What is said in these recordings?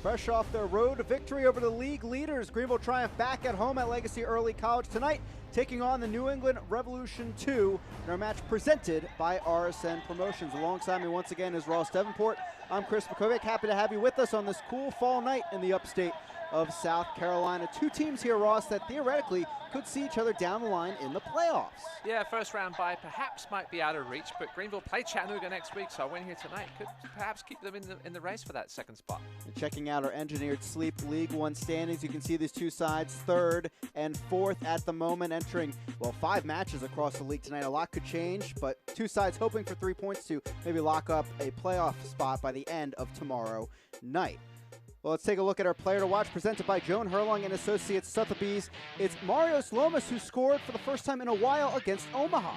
Fresh off their road victory over the league leaders, Greenville Triumph back at home at Legacy Early College tonight, taking on the New England Revolution 2 in our match presented by RSN Promotions. Alongside me once again is Ross Davenport. I'm Chris McCovic. Happy to have you with us on this cool fall night in the upstate of South Carolina. Two teams here, Ross, that theoretically could see each other down the line in the playoffs. Yeah, first round bye perhaps might be out of reach, but Greenville play Chattanooga next week, so a win here tonight could perhaps keep them in the race for that second spot. And checking out our Engineered Sleep League One standings, you can see these two sides, third and fourth at the moment, entering, well, 5 matches across the league tonight. A lot could change, but two sides hoping for 3 points to maybe lock up a playoff spot by the end of tomorrow night. Well, let's take a look at our player to watch, presented by Joan Herlong and Associates Sotheby's. It's Marios Lomas, who scored for the first time in a while against Omaha.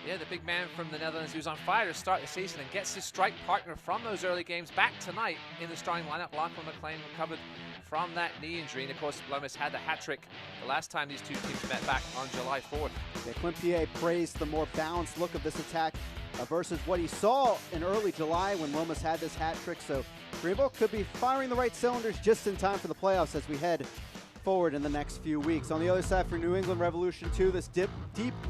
Yeah, the big man from the Netherlands who's on fire to start the season and gets his strike partner from those early games back tonight in the starting lineup. Lachlan Mclean recovered from that knee injury, and of course Lomas had the hat trick the last time these two teams met back on July 4th. Yeah, Clint Pierre praised the more balanced look of this attack versus what he saw in early July when Lomas had this hat trick. So Greenville could be firing the right cylinders just in time for the playoffs as we head forward in the next few weeks. On the other side for New England Revolution 2, this deep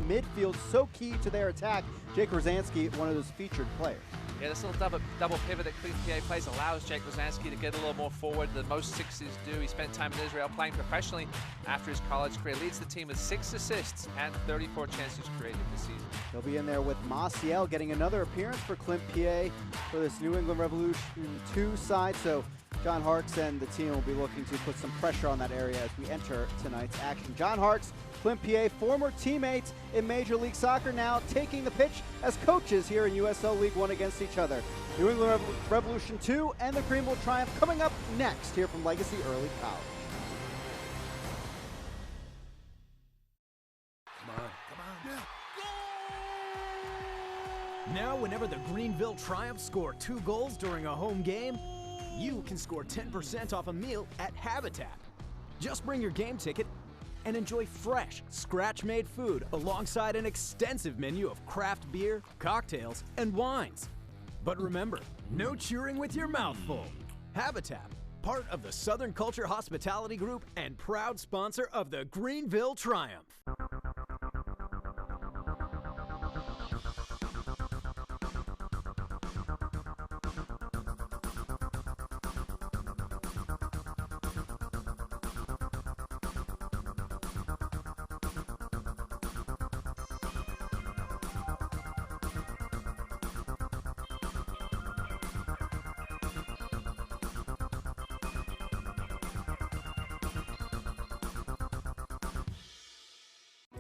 midfield so key to their attack. Jake Rosansky, one of those featured players. Yeah, this little double pivot that Clint Pierre plays allows Jake Rosansky to get a little more forward than most sixes do. He spent time in Israel playing professionally after his college career. Leads the team with 6 assists and 34 chances created this season. He'll be in there with Maciel getting another appearance for Clint Pierre for this New England Revolution 2 side. So John Harkes and the team will be looking to put some pressure on that area as we enter tonight's action. John Harkes, Clint Pierre, former teammates in Major League Soccer, now taking the pitch as coaches here in USL League One against each other. New England Revolution 2 and the Greenville Triumph coming up next here from Legacy Early College. Now, whenever the Greenville Triumph score 2 goals during a home game, you can score 10% off a meal at Habitat. Just bring your game ticket and enjoy fresh, scratch-made food alongside an extensive menu of craft beer, cocktails, and wines. But remember, no cheering with your mouth full. Habitat, part of the Southern Culture Hospitality Group and proud sponsor of the Greenville Triumph.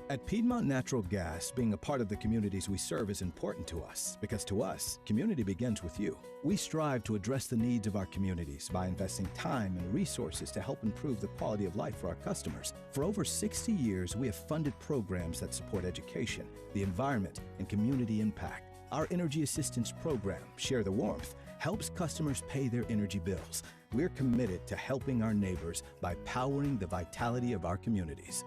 At Piedmont Natural Gas, being a part of the communities we serve is important to us, because to us, community begins with you. We strive to address the needs of our communities by investing time and resources to help improve the quality of life for our customers. For over 60 years, we have funded programs that support education, the environment, and community impact. Our Energy Assistance Program, Share the Warmth, helps customers pay their energy bills. We're committed to helping our neighbors by powering the vitality of our communities.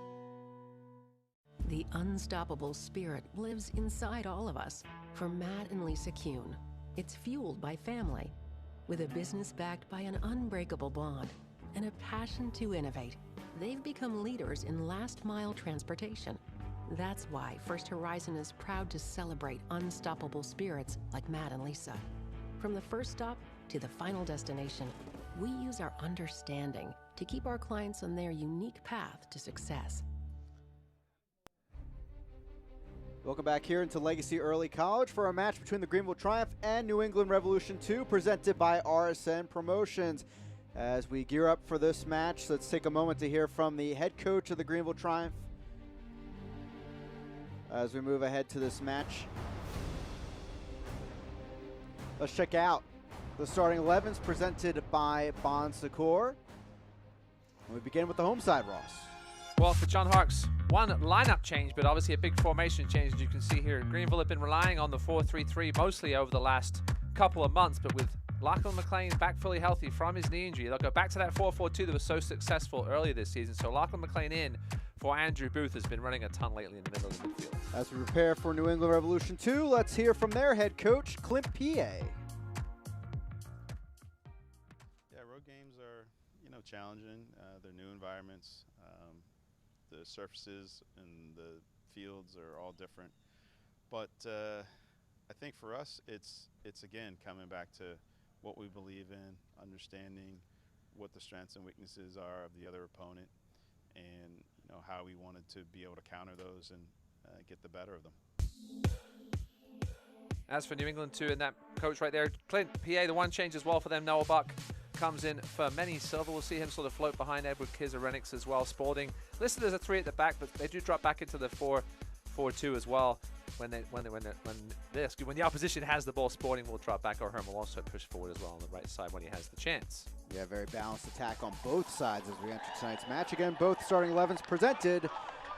The unstoppable spirit lives inside all of us. For Matt and Lisa Kuhn, it's fueled by family, with a business backed by an unbreakable bond and a passion to innovate. They've become leaders in last-mile transportation. That's why First Horizon is proud to celebrate unstoppable spirits like Matt and Lisa. From the first stop to the final destination, we use our understanding to keep our clients on their unique path to success. Welcome back here into Legacy Early College for our match between the Greenville Triumph and New England Revolution 2, presented by RSN Promotions. As we gear up for this match, let's take a moment to hear from the head coach of the Greenville Triumph as we move ahead to this match. Let's check out the starting 11s presented by Bon Secours. And we begin with the home side, Ross. Well, for John Harkes, one lineup change, but obviously a big formation change, as you can see here. Greenville have been relying on the 4-3-3 mostly over the last couple of months, but with Lachlan Mclean back fully healthy from his knee injury, they'll go back to that 4-4-2 that was so successful earlier this season. So Lachlan Mclean in for Andrew Booth has been running a ton lately in the middle of the midfield. As we prepare for New England Revolution 2, let's hear from their head coach, Clint Pierre. Yeah, road games are you know, challenging. They're new environments. The surfaces and the fields are all different. But I think for us, it's again coming back to what we believe in, understanding what the strengths and weaknesses are of the other opponent, and you know how we wanted to be able to counter those and get the better of them. As for New England too, and that coach right there, Clint PA, the one change as well for them. Noah Buck comes in for Menny Silver. We'll see him sort of float behind Edward Kizarenix as well. Spalding listed as a 3 at the back, but they do drop back into the 4-4-2 as well. When the opposition has the ball, Sporting will drop back. O'Hearn will also push forward as well on the right side when he has the chance. Yeah, very balanced attack on both sides as we enter tonight's match. Again, both starting 11s presented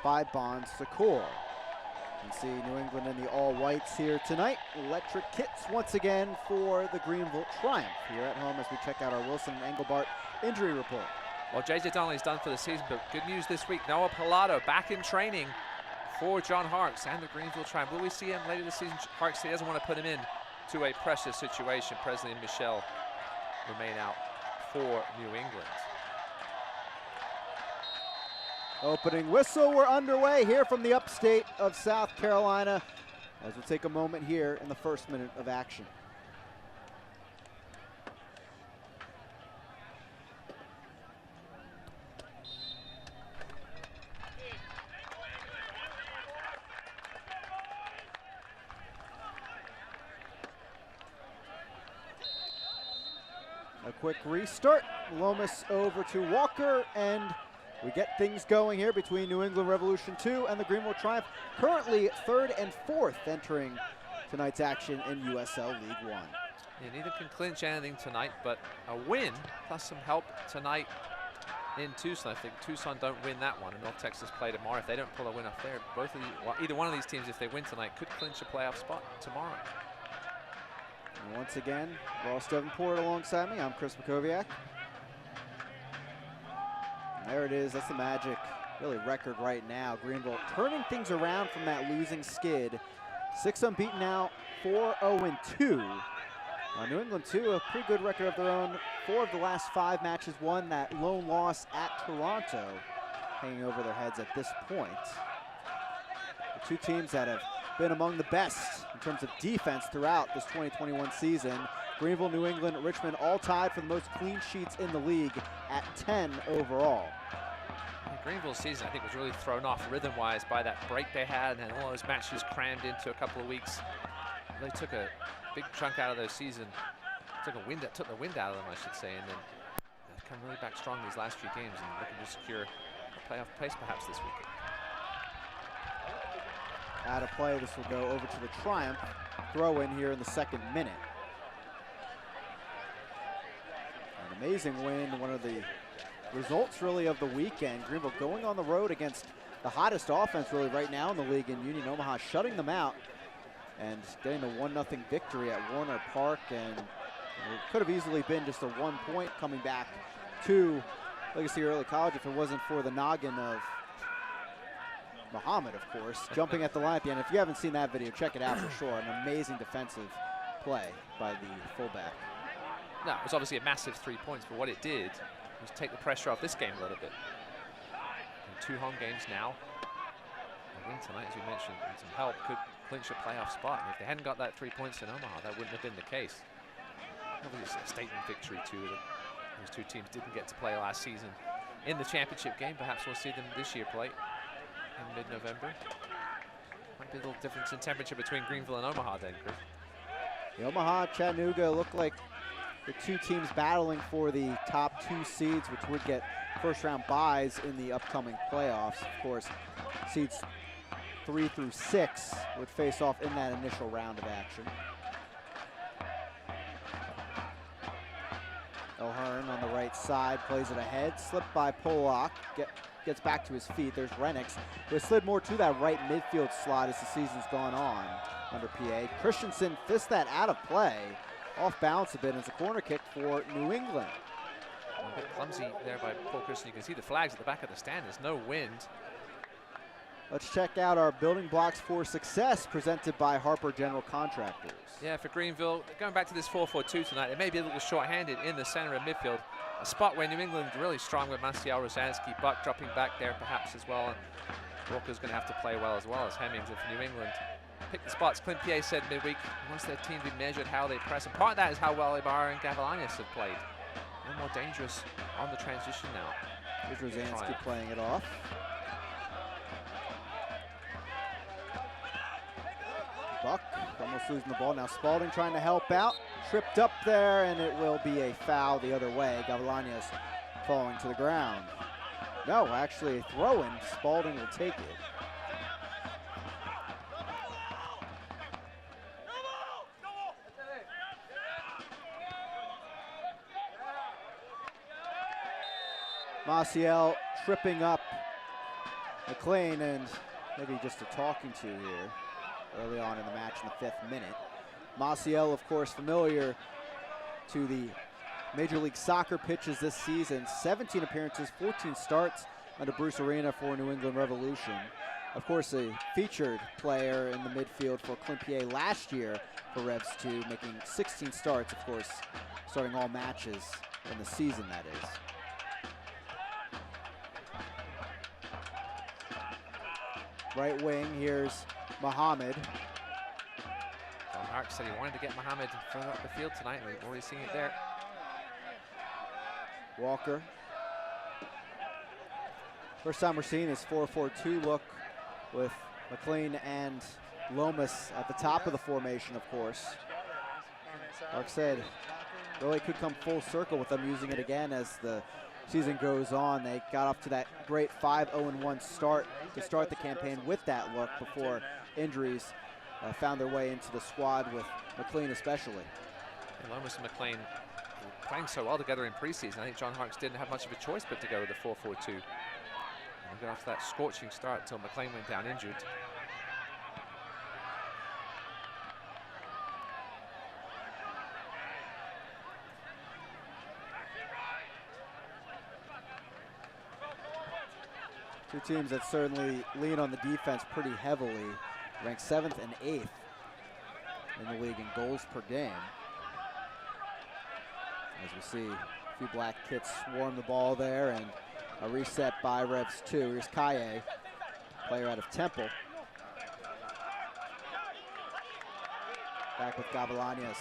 by Bon Secours. You can see New England in the all-whites here tonight. Electric kits once again for the Greenville Triumph here at home as we check out our Wilson and Engelbart injury report. Well, JJ Donnelly's done for the season, but good news this week. Noah Pilato back in training for John Harkes and the Greenville Triumph. Will we see him later this season? Harkes, he doesn't want to put him in to a pressure situation. Presley and Michelle remain out for New England. Opening whistle, we're underway here from the upstate of South Carolina as we'll take a moment here in the first minute of action. A quick restart, Lomas over to Walker, and we get things going here between New England Revolution 2 and the Greenville Triumph. Currently 3rd and 4th entering tonight's action in USL League One. Yeah, neither can clinch anything tonight, but a win plus some help tonight in Tucson. I think Tucson don't win that one, and North Texas play tomorrow. If they don't pull a win off there, either one of these teams, if they win tonight, could clinch a playoff spot tomorrow. And once again, Ross Davenport alongside me. I'm Chris Makoviak. And there it is. That's the Magic really record right now. Greenville turning things around from that losing skid. 6 unbeaten now, 4-0-2. New England too, a pretty good record of their own. 4 of the last 5 matches won. That lone loss at Toronto hanging over their heads at this point. The two teams that have been among the best in terms of defense throughout this 2021 season. Greenville, New England, Richmond all tied for the most clean sheets in the league at 10 overall. Greenville's season, I think, was really thrown off rhythm-wise by that break they had, and all those matches crammed into a couple of weeks. They took a big chunk out of their season, took the wind out of them, I should say, and then they've come really back strong these last few games and looking to secure a playoff place perhaps this weekend. Out of play, this will go over to the Triumph. Throw in here in the 2nd minute. An amazing win, one of the results really of the weekend. Greenville going on the road against the hottest offense really right now in the league in Union Omaha, shutting them out and getting the 1-0 victory at Warner Park. And it could have easily been just a 1 point coming back to Legacy Early College if it wasn't for the noggin of Muhammad, of course, jumping at the line at the end. If you haven't seen that video, check it out for sure. An amazing defensive play by the fullback. No, it was obviously a massive 3 points, but what it did was take the pressure off this game a little bit. And 2 home games now. A win tonight, as we mentioned, and some help could clinch a playoff spot. And if they hadn't got that 3 points in Omaha, that wouldn't have been the case. Obviously, it's a statement victory too. That those two teams didn't get to play last season in the championship game. Perhaps we'll see them this year play in mid-November. Might be a little difference in temperature between Greenville and Omaha then, Chris. The Omaha, Chattanooga look like the two teams battling for the top 2 seeds, which would get first-round byes in the upcoming playoffs. Of course, seeds 3 through 6 would face off in that initial round of action. O'Hearn on the right side plays it ahead, slipped by Pollock, gets back to his feet. There's Renix, who has slid more to that right midfield slot as the season's gone on under PA. Christensen fists that out of play, off balance a bit, as a corner kick for New England. A bit clumsy there by Paul Christensen. You can see the flags at the back of the stand. There's no wind. Let's check out our building blocks for success presented by Harper General Contractors. Yeah, for Greenville, going back to this 4-4-2 tonight, they may be a little short-handed in the center and midfield. A spot where New England really strong with Maciel, Rosansky, Buck dropping back there perhaps as well. And Walker's going to have to play well as Hemmings. And for New England, pick the spots. Clint Pierre said midweek, he wants their team to be measured how they press. And part of that is how well Ibarra and Gavalanis have played. No more dangerous on the transition now. Here's Rosansky playing it off. Buck almost losing the ball. Now Spalding trying to help out. Tripped up there, and it will be a foul the other way. Gavalanis falling to the ground. No, actually a throw-in. Spalding will take it. Maciel tripping up McLean, and maybe just a talking to here early on in the match in the 5th minute. Maciel, of course, familiar to the Major League Soccer pitches this season. 17 appearances, 14 starts under Bruce Arena for New England Revolution. Of course, a featured player in the midfield for Clint Pierre last year for Revs 2, making 16 starts, of course, starting all matches in the season, that is. Right wing, here's Mohammed. John Harks said he wanted to get Mohammed further up the field tonight. We've already seen it there. Walker. First time we're seeing this 4-4-2 look with McLean and Lomas at the top of the formation, of course. Like I said, really could come full circle with them using it again as the season goes on. They got off to that great 5-0-1 start to start the campaign with that look before injuries found their way into the squad with McLean especially. And Lomas and McLean playing so well together in preseason. I think John Harks didn't have much of a choice but to go with the 4-4-2. And got off that scorching start until McLean went down injured. Two teams that certainly lean on the defense pretty heavily, ranked 7th and 8th in the league in goals per game. As we see, a few black kits swarm the ball there, and a reset by Revs 2. Here's Kaye, player out of Temple. Back with Gavalanis.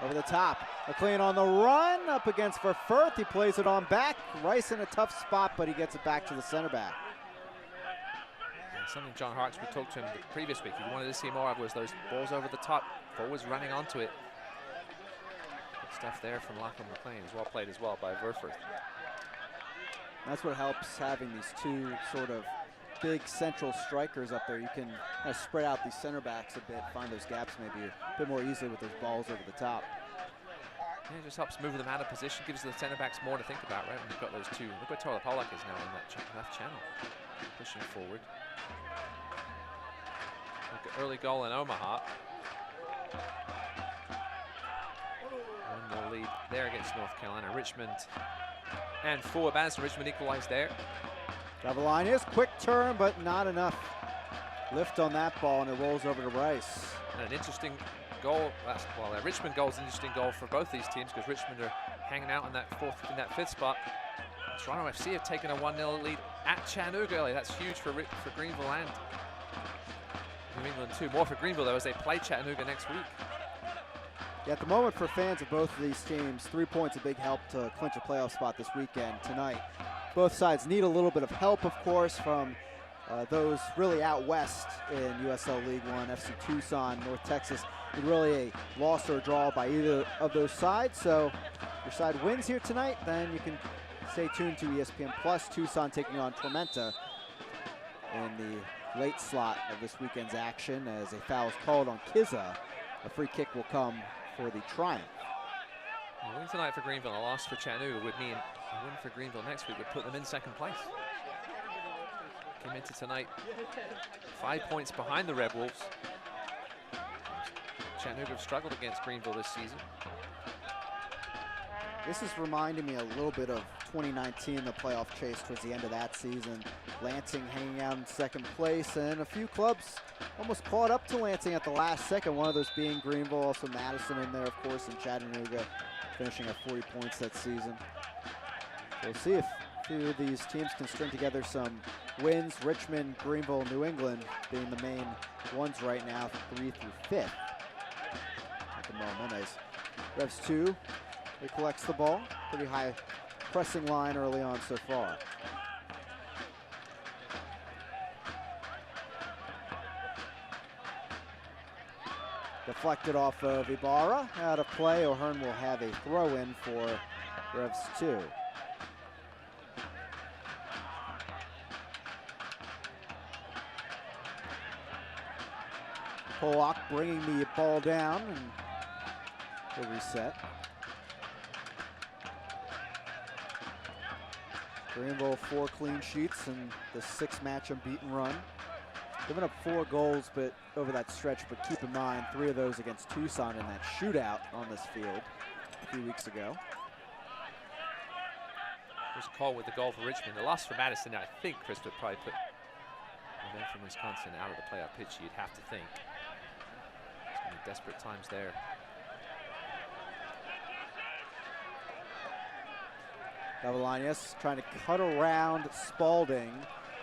Over the top, McLean on the run, up against Verfurth. He plays it on back. Rice in a tough spot, but he gets it back to the center back. And something John Harks, we talked to him the previous week, he wanted to see more of was those balls over the top, forwards running onto it. Good stuff there from Lachlan Mclean. It was well played as well by Verfurth. That's what helps having these two sort of big central strikers up there. You can kind of spread out these center backs a bit, find those gaps maybe a bit more easily with those balls over the top. Yeah, it just helps move them out of position, gives the center backs more to think about, right? When you've got those two. Look where Tola Polak is now in that left channel, pushing forward. Look at early goal in Omaha. 1-0 lead there against North Carolina. Richmond and forward Madison. Richmond equalized there. Gavalanis, quick turn, but not enough lift on that ball, and it rolls over to Rice. And an interesting goal. Well, Richmond goal is an interesting goal for both these teams because Richmond are hanging out in that 5th spot. Toronto FC have taken a 1-0 lead at Chattanooga early. That's huge for Greenville and New England too. More for Greenville though as they play Chattanooga next week. Yeah, at the moment for fans of both of these teams, 3 points a big help to clinch a playoff spot this weekend tonight. Both sides need a little bit of help, of course, from those really out west in USL League One, FC Tucson, North Texas. Need really a loss or a draw by either of those sides. So if your side wins here tonight, then you can stay tuned to ESPN Plus. Tucson taking on Tormenta in the late slot of this weekend's action as a foul is called on Kizza. A free kick will come for the Triumph. A win tonight for Greenville, a loss for Chattanooga would mean a win for Greenville next week would put them in 2nd place. Came into tonight 5 points behind the Red Wolves. Chattanooga have struggled against Greenville this season. This is reminding me a little bit of 2019, the playoff chase towards the end of that season. Lansing hanging out in second place, and a few clubs almost caught up to Lansing at the last second, one of those being Greenville, also Madison in there, of course, and Chattanooga finishing at 40 points that season. So we'll see if a few of these teams can string together some wins. Richmond, Greenville, New England being the main ones right now, 3 through 5th at the moment, as Revs 2 collects the ball. Pretty high pressing line early on so far. Deflected off of Ibarra, out of play. O'Hearn will have a throw in for Revs 2. Pollock bringing the ball down, and he'll reset. Greenville 4 clean sheets in the 6-match unbeaten run. Giving up 4 goals but over that stretch, but keep in mind 3 of those against Tucson in that shootout on this field a few weeks ago. There's a call with the goal for Richmond. The loss for Madison, I think Chris would probably put the man from Wisconsin out of the playoff picture, you'd have to think. It's going to be desperate times there. Gavilanes trying to cut around Spalding,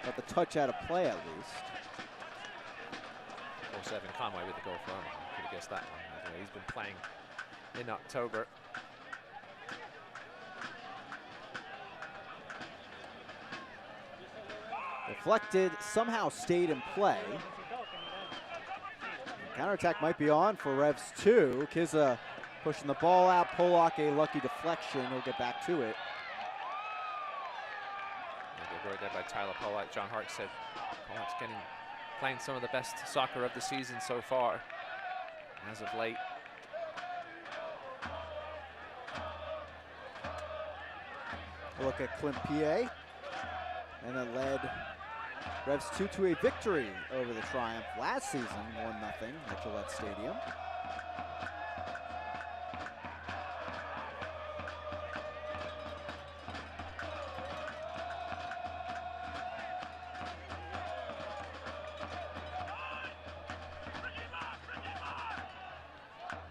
but the touch out of play at least. 4-7 Conway with the goal for him. Could have guessed that one. He's been playing in October. Deflected, somehow stayed in play. Counterattack might be on for Revs 2. Kizza pushing the ball out. Pollock a lucky deflection. He'll get back to it. Good word there by Tyler Pollock. John Hart said Pollock's playing some of the best soccer of the season so far as of late. A look at Clint PA, and it led Revs 2 to a victory over the Triumph last season, 1-0 at Gillette Stadium.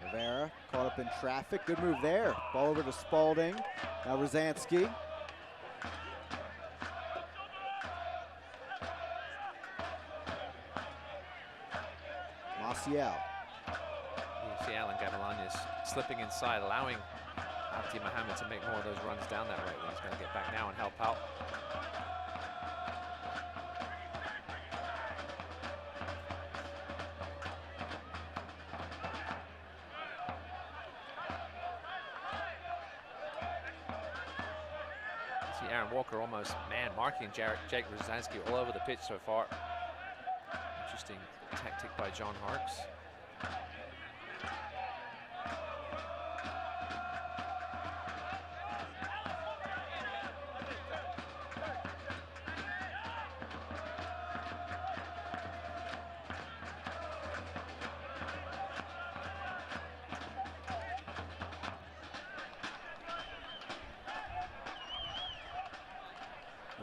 Rivera caught up in traffic. Good move there. Ball over to Spalding. Now Rosansky. Maciel. You see Alan Gavilanes slipping inside, allowing Abdi Mohammed to make more of those runs down that right wing. He's going to get back now and help out. See Aaron Walker almost man-marking Jake Rosansky all over the pitch so far. Interesting tactic by John Harkes.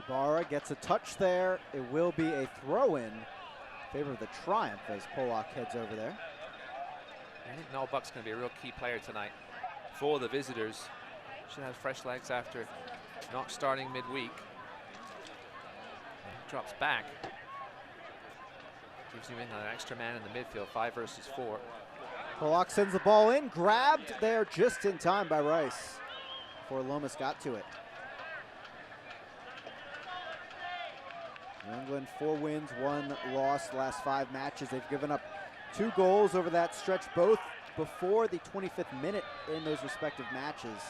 Ibarra gets a touch there. It will be a throw-in in favor of the Triumph as Pollock heads over there. I think Noel Buck's going to be a real key player tonight for the visitors. Should have fresh legs after not starting midweek. He drops back. Gives him an extra man in the midfield, 5 versus 4. Pollock sends the ball in, grabbed there just in time by Rice before Lomas got to it. New England 4 wins, 1 loss last 5 matches. They've given up 2 goals over that stretch, both before the 25th minute in those respective matches.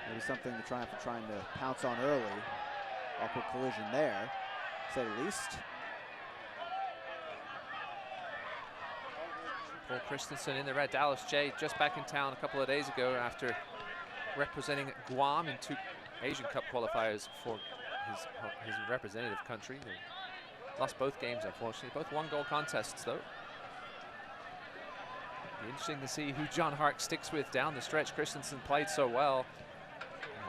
Maybe something the Triumph are trying to pounce on early. Awkward collision there, to say the least. Paul Christensen in the red. Dallas J just back in town a couple of days ago after representing Guam in 2 Asian Cup qualifiers for his representative country. They lost both games, unfortunately. Both 1-goal contests, though. Interesting to see who John Hark sticks with down the stretch. Christensen played so well.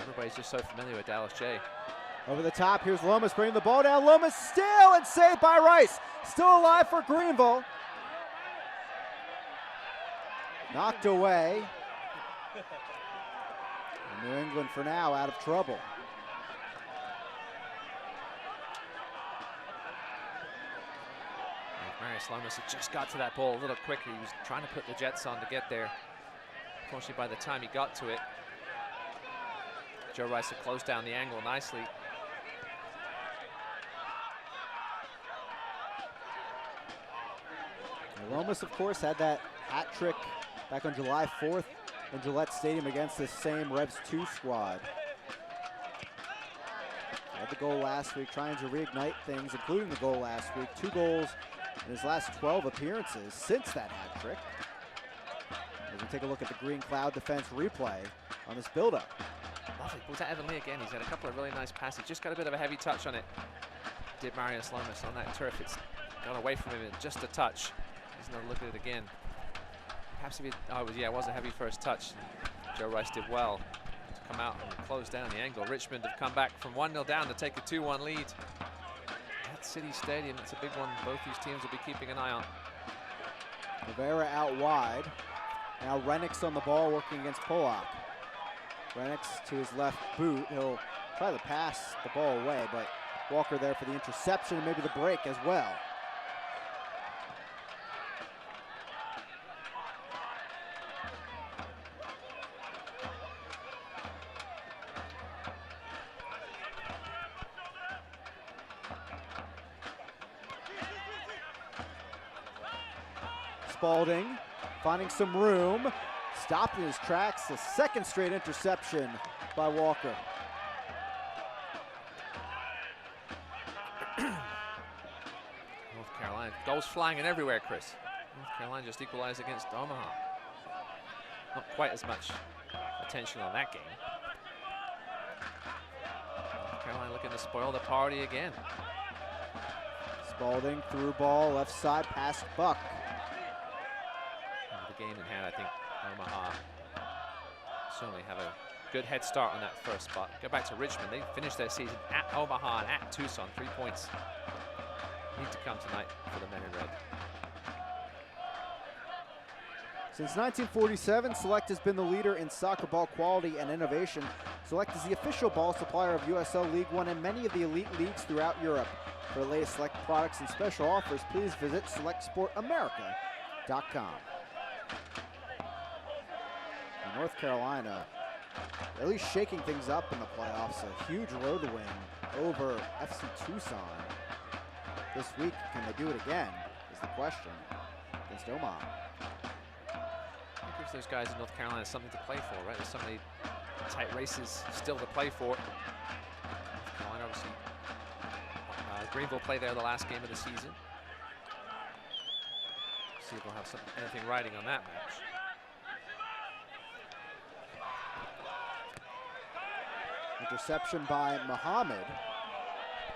Everybody's just so familiar with Dallas J. Over the top, here's Lomas bringing the ball down. Lomas still and saved by Rice. Still alive for Greenville. Knocked away. And New England for now out of trouble. Marius Lomas had just got to that ball a little quicker. He was trying to put the Jets on to get there. Unfortunately, by the time he got to it, Joe Rice had closed down the angle nicely. And Lomas, of course, had that hat trick back on July 4th in Gillette Stadium against this same Revs 2 squad. Had the goal last week, trying to reignite things, including the goal last week. 2 goals in his last 12 appearances since that hat trick. As we take a look at the Green Cloud defense replay on this build-up. Lovely. Was that Evan Lee again? He's had a couple of really nice passes. Just got a bit of a heavy touch on it. Did Marius Lomas on that turf. It's gone away from him in just a touch. He's going to look at it again. Perhaps if it, it was a heavy first touch. Joe Rice did well to come out and close down the angle. Richmond have come back from 1-0 down to take a 2-1 lead. At City Stadium, it's a big one. Both these teams will be keeping an eye on. Rivera out wide. Now Renix on the ball working against Pollock. Renix to his left boot. He'll try to pass the ball away, but Walker there for the interception and maybe the break as well. Spalding finding some room, stopped in his tracks. The second straight interception by Walker. North Carolina, goals flying in everywhere, Chris. North Carolina just equalized against Omaha. Not quite as much attention on that game. North Carolina looking to spoil the party again. Spalding through ball, left side, past Buck. The game in hand, I think Omaha certainly have a good head start on that first spot. Go back to Richmond. They finished their season at Omaha and at Tucson. 3 points need to come tonight for the men in red. Since 1947, Select has been the leader in soccer ball quality and innovation. Select is the official ball supplier of USL League One and many of the elite leagues throughout Europe. For the latest Select products and special offers, please visit SelectSportAmerica.com. North Carolina at least shaking things up in the playoffs. A huge road win over FC Tucson this week. Can they do it again is the question against Omaha. It gives those guys in North Carolina something to play for, right? There's so many tight races still to play for. North Carolina obviously. Greenville played there the last game of the season. See if we'll have anything riding on that match. Interception by Muhammad.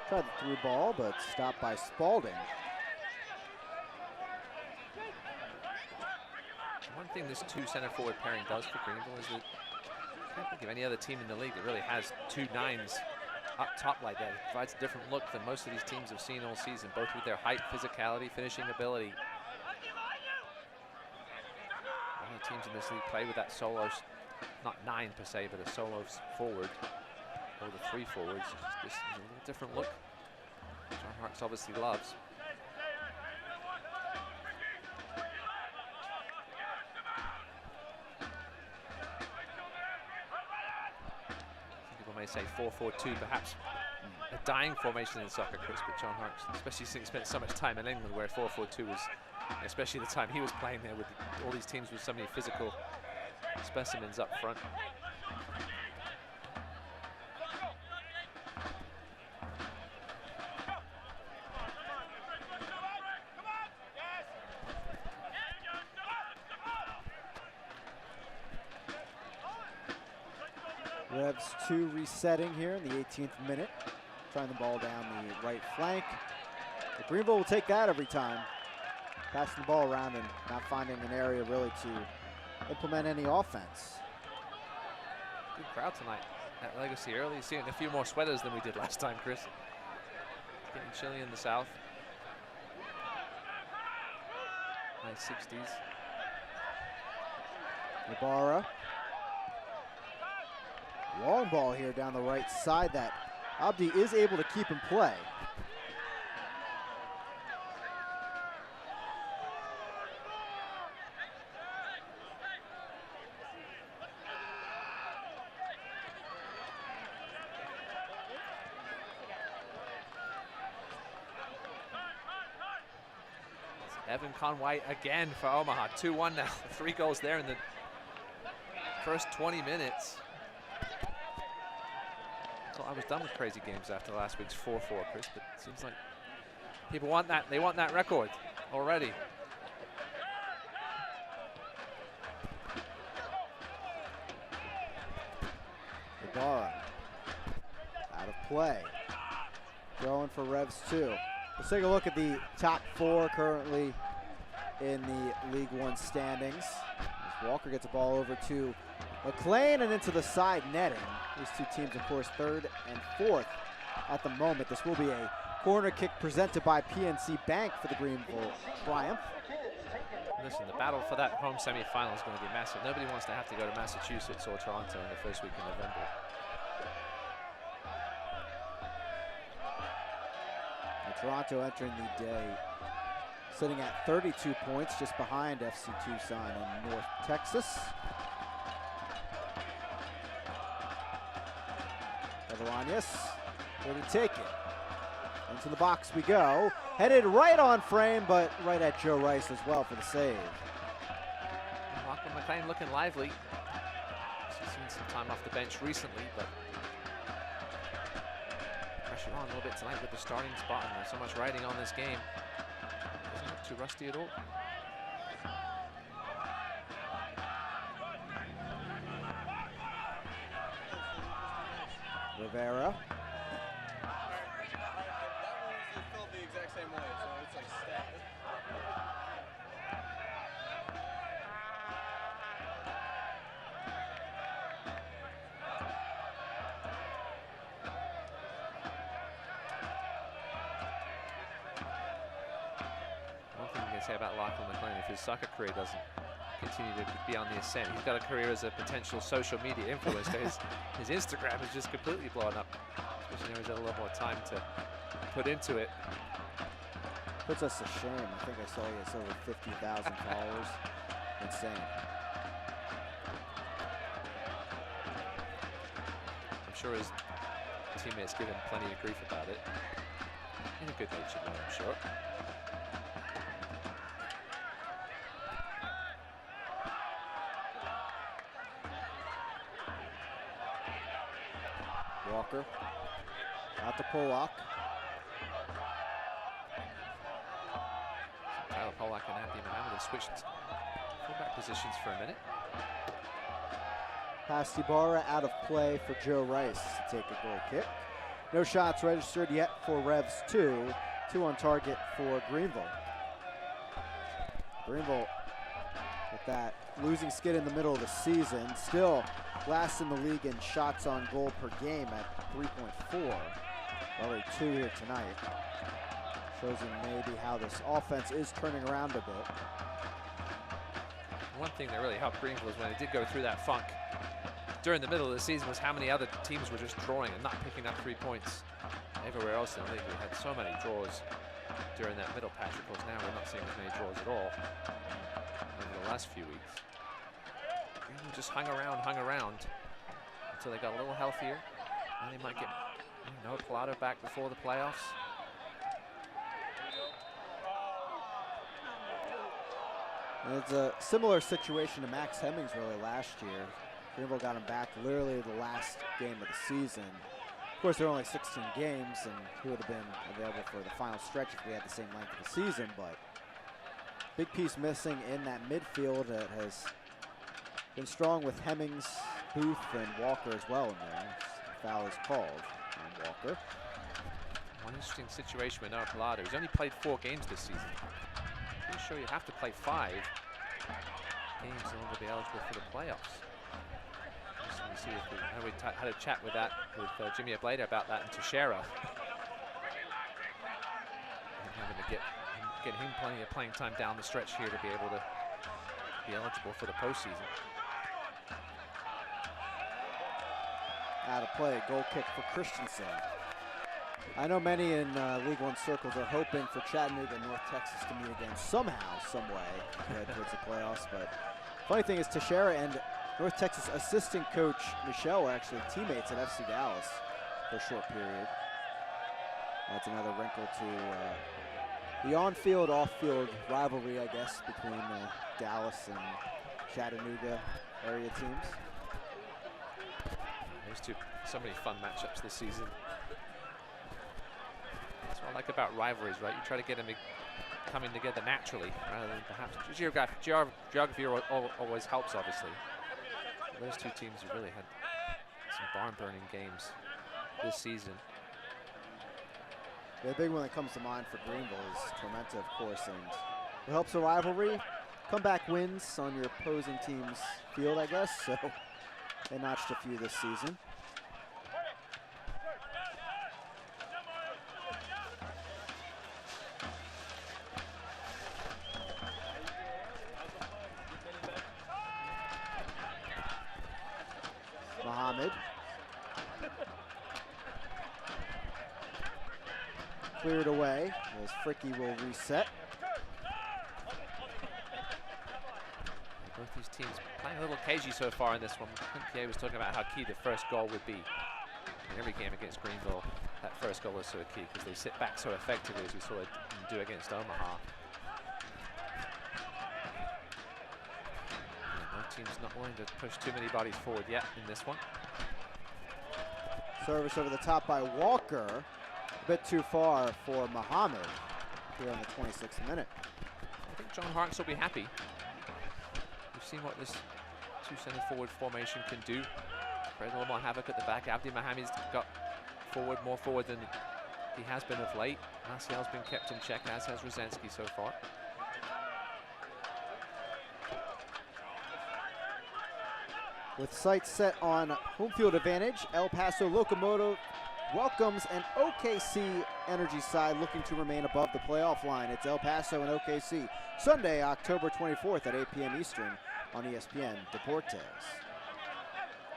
Tried the through ball, but stopped by Spalding. One thing this 2 center forward pairing does for Greenville is that I can't think of any other team in the league that really has 2 9s up top like that. It provides a different look than most of these teams have seen all season, both with their height, physicality, finishing ability. All the teams in this league play with that solo, not 9 per se, but a solo forward. Or the 3 forwards. This is a little different look. John Harks obviously loves. Some people may say 4-4-2, perhaps a dying formation in soccer, Chris, but John Harks, especially since he spent so much time in England where 4-4-2 was, especially the time he was playing there with all these teams with so many physical specimens up front. Revs 2 resetting here in the 18th minute. Trying the ball down the right flank. But Greenville will take that every time. passing the ball around and not finding an area really to implement any offense. Good crowd tonight at Legacy early. Seeing a few more sweaters than we did last time, Chris. It's getting chilly in the south. High 60s. Ibarra. Long ball here down the right side that Abdi is able to keep in play. Evan Conway again for Omaha. 2-1 now. 3 goals there in the first 20 minutes. Thought I was done with crazy games after last week's 4-4, Chris, but it seems like people want that. They want that record already. Ibarra out of play. Throwing for Revs 2. Let's take a look at the top 4 currently in the League One standings. As Walker gets the ball over to McLean and into the side netting. These two teams, of course, 3rd and 4th at the moment. This will be a corner kick presented by PNC Bank for the Greenville Triumph. Listen, the battle for that home semi-final is going to be massive. Nobody wants to have to go to Massachusetts or Toronto in the first week in November. And Toronto entering the day sitting at 32 points, just behind FC Tucson in North Texas. Evelañez, here to take it. Into the box we go. Headed right on frame, but right at Joe Rice as well for the save. Lachlan Mclean looking lively. He's seen some time off the bench recently, but pressure on a little bit tonight with the starting spot, and there's so much riding on this game. Doesn't look too rusty at all. Rivera. One thing you can say about Lachlan Mclean, if his soccer career doesn't continue to be on the ascent, he's got a career as a potential social media influencer. his Instagram is just completely blown up, especially now he's had a lot more time to put into it. Puts us to shame. I think I saw he has over 50,000 followers. Insane. I'm sure his teammates give him plenty of grief about it. In a good-natured way, I'm sure. Walker out to Polak. Tyler Polak and Abdi Mohammed have switched fullback positions for a minute. Past Ibarra out of play for Joe Rice to take a goal kick. No shots registered yet for Revs 2. 2 on target for Greenville. Greenville with that losing skid in the middle of the season. Still last in the league in shots on goal per game at 3.4. Already 2 here tonight. Shows you maybe how this offense is turning around a bit. One thing that really helped Greenville is when they did go through that funk during the middle of the season was how many other teams were just drawing and not picking up 3 points. Everywhere else in the league, we had so many draws during that middle patch. Of course, now we're not seeing as many draws at all over the last few weeks. Greenville just hung around until they got a little healthier. And they might get Noah Pilato back before the playoffs. And it's a similar situation to Max Hemmings really last year. Greenville got him back literally the last game of the season. Of course, there were only 16 games, and he would have been available for the final stretch if we had the same length of the season, but big piece missing in that midfield that has been strong with Hemmings, Booth, and Walker as well in there. The foul is called on Walker. One interesting situation with Noah Pilato. He's only played 4 games this season. Pretty sure you have to play 5 games in order to be eligible for the playoffs. So we see if we, I know we had a chat with that with Jimmy Ablader about that, and Teixeira. And having to get him plenty of playing time down the stretch here to be able to be eligible for the postseason. Out of play, goal kick for Christensen. I know many in League One circles are hoping for Chattanooga and North Texas to meet again somehow, some way, to head towards the playoffs. But funny thing is, Teixeira and North Texas assistant coach Michelle were actually teammates at FC Dallas for a short period. That's another wrinkle to the on-field, off-field rivalry, I guess, between Dallas and Chattanooga area teams. Those two, so many fun matchups this season. That's what I like about rivalries, right? You try to get them coming together naturally, rather than perhaps geography always helps, obviously. But those two teams have really had some barn-burning games this season. The big one that comes to mind for Greenville is Tormenta, of course, and it helps a rivalry. Comeback wins on your opposing team's field, I guess, so they notched a few this season. Mohammed. Cleared away as Fricky will reset. Both these teams playing a little cagey so far in this one. Pierre was talking about how key the first goal would be. In every game against Greenville, that first goal is so key because they sit back so effectively, as we saw them do against Omaha. Both teams not willing to push too many bodies forward yet in this one. Service over the top by Walker. A bit too far for Mohammed here in the 26th minute. I think John Harks will be happy. We've seen what this two center forward formation can do. Create a little more havoc at the back. Abdi Mohammed's got forward, more forward than he has been of late. Marcial's been kept in check, as has Rosensky so far. With sights set on home field advantage, El Paso Locomotive welcomes an OKC Energy side looking to remain above the playoff line. It's El Paso and OKC, Sunday, October 24th at 8 p.m. Eastern on ESPN Deportes.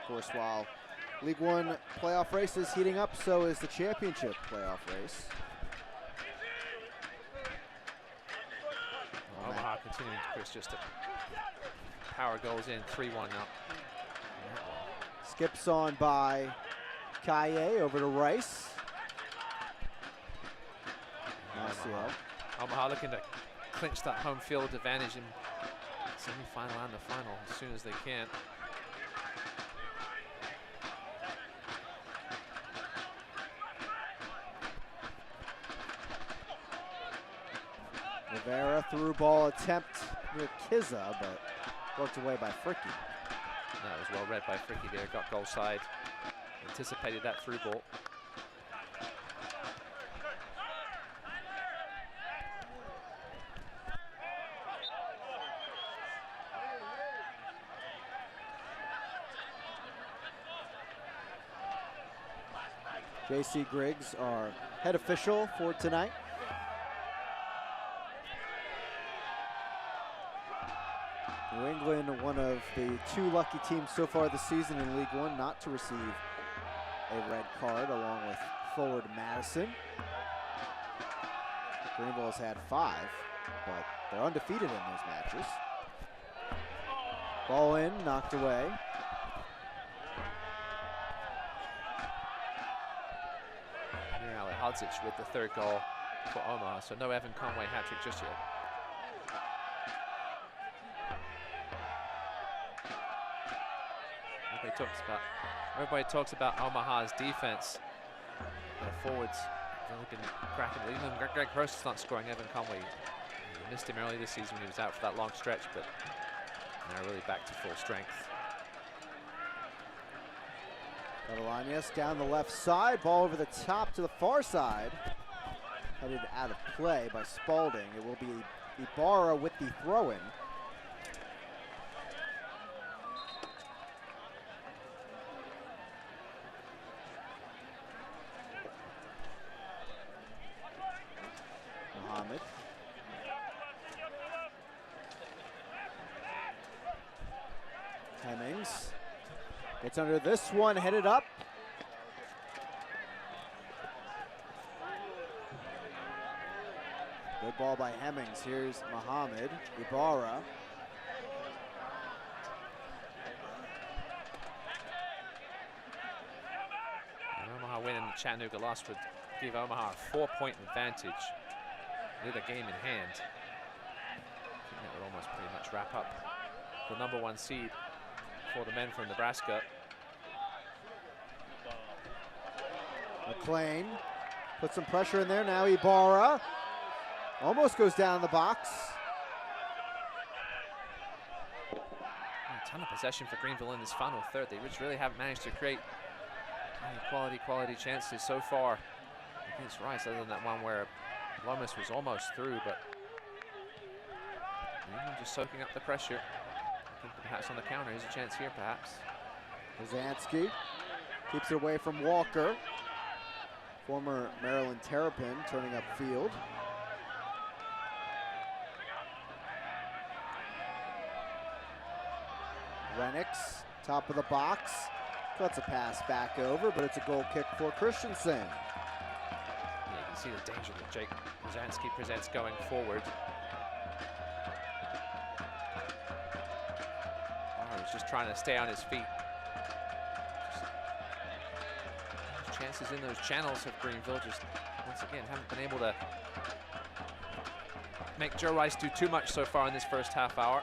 Of course, while League One playoff race is heating up, so is the championship playoff race. Omaha continuing, Chris, just to power goals in, 3-1 up. Skips on by Kaye over to Rice. Omaha looking to clinch that home field advantage in semi-final and the final as soon as they can. Rivera through ball attempt near Kizza, but worked away by Fricky. That was well read by Fricky there, got goal side. Anticipated that through ball. J.C. Griggs, our head official for tonight. New England, one of the 2 lucky teams so far this season in League One not to receive a red card, along with forward Madison. Greenville has had 5, but they're undefeated in those matches. Ball in, knocked away. Hodzic with the 3rd goal for Omaha, so no Evan Conway hat trick just yet. Everybody talks about Omaha's defense. The forwards really been cracking. Even Greg Hurst is not scoring. Evan Conway, he missed him early this season when he was out for that long stretch, but now really back to full strength. Belaños down the left side, ball over the top to the far side. Headed out of play by Spalding. It will be Ibarra with the throw-in. Muhammad. Hemmings gets under this one, headed up. Good ball by Hemmings. Here's Muhammad. Ibarra. And Omaha winning the Chattanooga loss would give Omaha a 4-point advantage with a game in hand. I think that would almost pretty much wrap up the #1 seed for the men from Nebraska. McLean put some pressure in there. Now Ibarra almost goes down the box. A ton of possession for Greenville in this final third. They just really haven't managed to create any quality chances so far against Rice, other than that one where Lomas was almost through, but just soaking up the pressure. I think perhaps on the counter, here's a chance here, perhaps. Rosansky keeps it away from Walker. Former Maryland Terrapin turning upfield. Renix, top of the box. Cuts a pass back over, but it's a goal kick for Christensen. Yeah, you can see the danger that Jake Rosansky presents going forward. He's just trying to stay on his feet. Chances in those channels of Greenville just, once again, haven't been able to make Joe Rice do too much so far in this first half hour.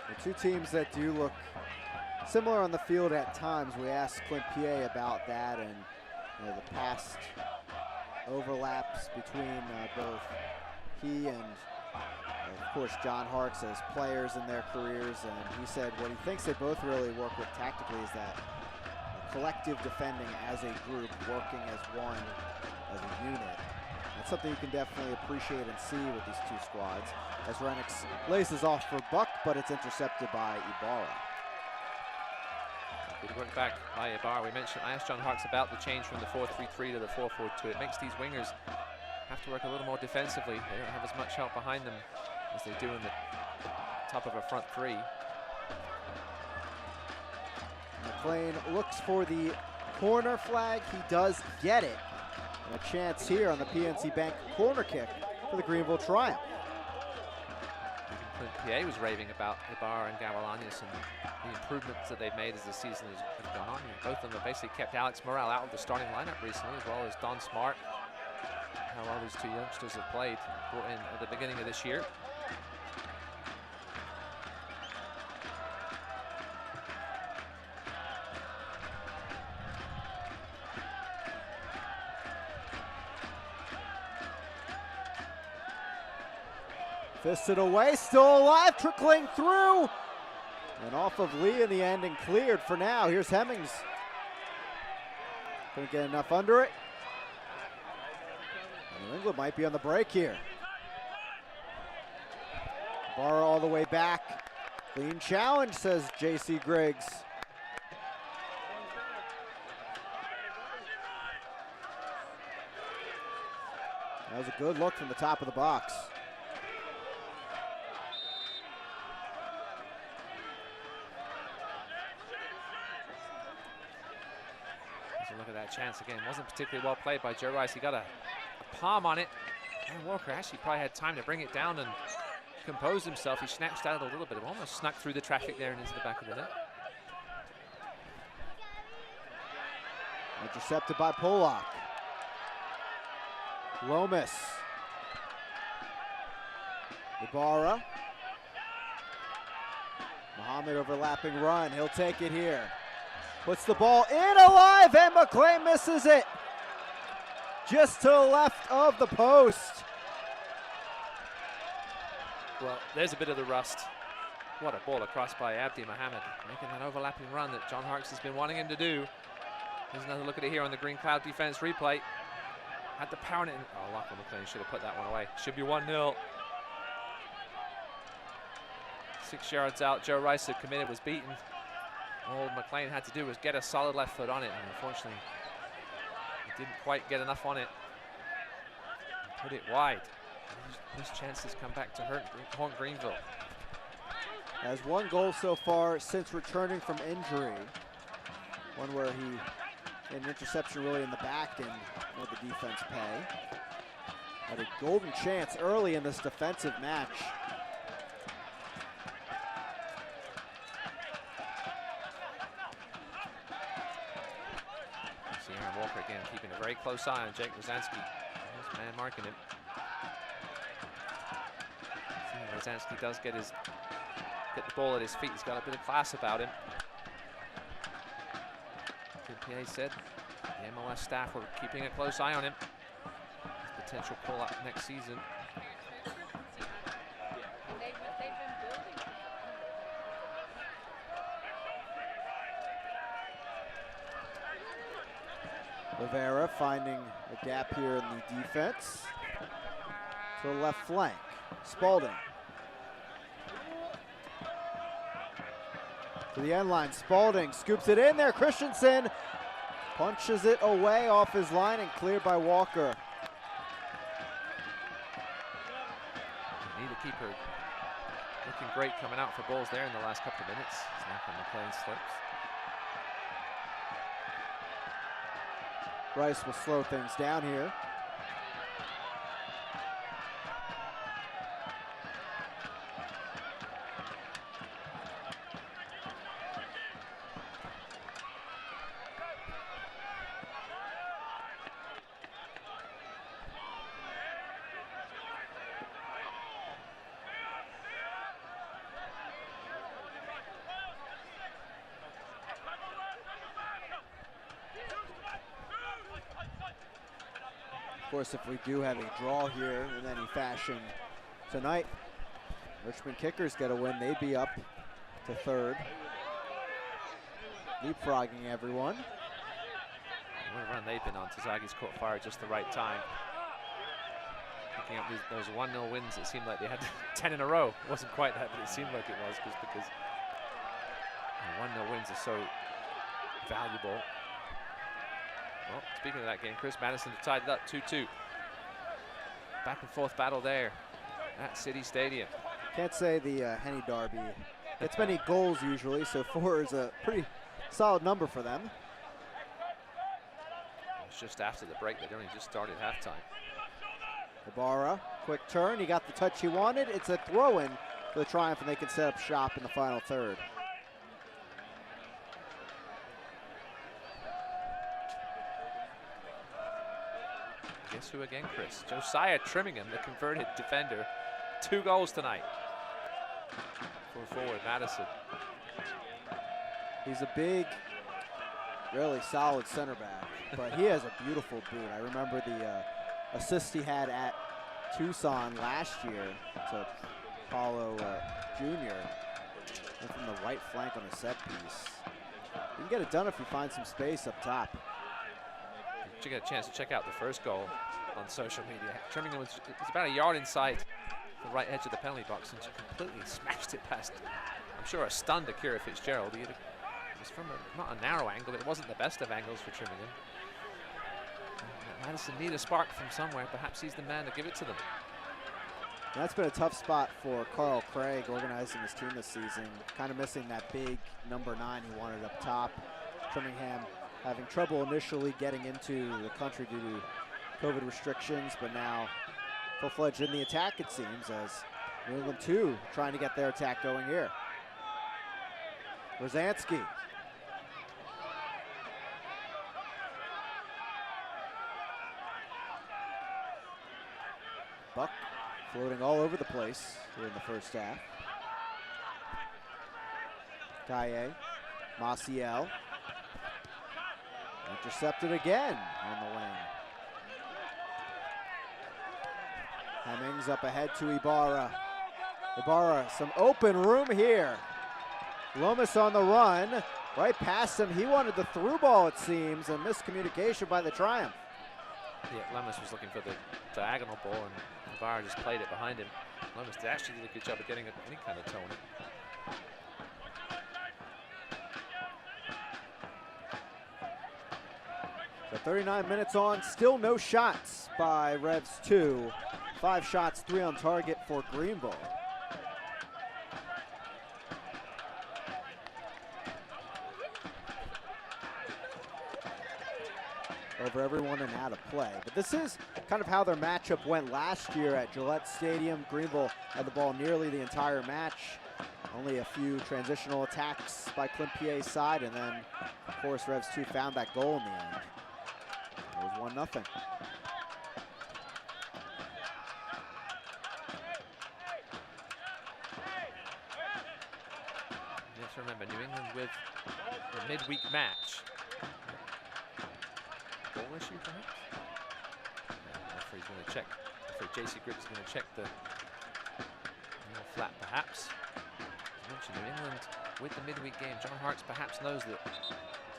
The two teams that do look similar on the field at times. We asked Clint Piet about that and the past overlaps between both he and of course John Harkes as players in their careers, and he said what he thinks they both really work with tactically is that collective defending as a group, working as one, as a unit. That's something you can definitely appreciate and see with these two squads. As Renix laces off for Buck, but it's intercepted by Ibarra. Good work back by Ibarra. I asked John Harkes about the change from the 4-3-3 to the 4-4-2. It makes these wingers have to work a little more defensively. They don't have as much help behind them as they do in the top of a front three. McLean looks for the corner flag. He does get it. And a chance here on the PNC Bank corner kick for the Greenville Triumph. Clint Piet was raving about Ibarra and Gavilanes and the improvements that they've made as the season has gone on. Both of them have basically kept Alex Morrell out of the starting lineup recently, as well as Don Smart. How well these two youngsters have played, brought in at the beginning of this year. Fisted away, still alive, trickling through. And off of Lee in the end and cleared for now. Here's Hemmings. Couldn't get enough under it. New England might be on the break here. Barra all the way back. Clean challenge, says J.C. Griggs. That was a good look from the top of the box. Look at that chance again. Wasn't particularly well played by Joe Rice. He got a palm on it. And Walker actually probably had time to bring it down and compose himself. He snatched at it a little bit. It almost snuck through the traffic there and into the back of the net. Intercepted by Polak. Lomas. Ibarra. Muhammad overlapping run. He'll take it here. Puts the ball in alive, and McLean misses it. Just to the left of the post. Well, there's a bit of the rust What a ball across by Abdi Mohammed, making that overlapping run that John Harkes has been wanting him to do. Here's another look at it here on the Green Cloud defense replay. Had the power in it. Oh, Lachlan Mclean should have put that one away. Should be 1-0. 6 yards out. Joe Rice had committed, was beaten. All McLean had to do was get a solid left foot on it, and unfortunately, he didn't quite get enough on it. Put it wide. These chances come back to haunt Greenville. Has 1 goal so far since returning from injury. One where he had an interception really in the back and let the defense pay. Had a golden chance early in this defensive match. See Aaron Walker again keeping a very close eye on Jake Rosansky. There's man marking him. Rosansky does get the ball at his feet. He's got a bit of class about him. PA said the MLS staff were keeping a close eye on him. His potential pull-up next season. Rivera finding a gap here in the defense. To the left flank. Spalding. To the end line. Spalding scoops it in there. Christensen punches it away off his line and cleared by Walker. Need a keeper looking great coming out for goals there in the last couple of minutes. Lachlan Mclean slips. Rice will slow things down here. Of course, if we do have a draw here in any fashion tonight, Richmond Kickers get a win. They'd be up to 3rd. Leapfrogging everyone. What a run they've been on. Tazagi's caught fire at just the right time. Picking up those 1-0 wins, it seemed like they had 10 in a row. It wasn't quite that, but it seemed like it was because 1-0 wins are so valuable. Well, speaking of that game, Chris Madison tied it up 2-2. Back and forth battle there at City Stadium. Can't say the Henny Derby gets many goals usually, so 4 is a pretty solid number for them. It's just after the break. They'd only just started halftime. Ibarra, quick turn. He got the touch he wanted. It's a throw-in for the Triumph, and they can set up shop in the final third. Guess who again, Chris? Josiah Trimmingham, the converted defender. 2 goals tonight for forward Madison. He's a big, really solid center back, but he has a beautiful boot. I remember the assist he had at Tucson last year to Paulo Jr. And from the right flank on a set piece. You can get it done if you find some space up top. You get a chance to check out the first goal on social media. Trimmingham was about a yard inside the right edge of the penalty box and she completely smashed it past, I'm sure, a stunned Akira Fitzgerald. It was from not a narrow angle, but it wasn't the best of angles for Trimmingham. Madison need a spark from somewhere. Perhaps he's the man to give it to them. And that's been a tough spot for Carl Craig organizing his team this season. Kind of missing that big number 9 he wanted up top. Trimmingham having trouble initially getting into the country due to COVID restrictions, but now full-fledged in the attack, it seems, as New England 2 trying to get their attack going here. Rosansky. Buck floating all over the place here in the first half. Kaye, Maciel. Intercepted again on the wing. Hemmings up ahead to Ibarra. Ibarra, some open room here. Lomas on the run, right past him. He wanted the through ball, it seems, and miscommunication by the Triumph. Yeah, Lomas was looking for the diagonal ball, and Ibarra just played it behind him. Lomas actually did a good job of getting any kind of tone. So 39 minutes on, still no shots by Revs 2. 5 shots, 3 on target for Greenville. Over everyone and out of play. But this is kind of how their matchup went last year at Gillette Stadium. Greenville had the ball nearly the entire match. Only a few transitional attacks by Clint Pierre's side, and then, of course, Revs 2 found that goal in the end. It was 1-0. You have to remember, New England with a midweek match. Goal issue, perhaps? The referee's going to check. J.C. Griggs is going to check the flat, perhaps. As mentioned, New England with the midweek game. John Harkes perhaps knows that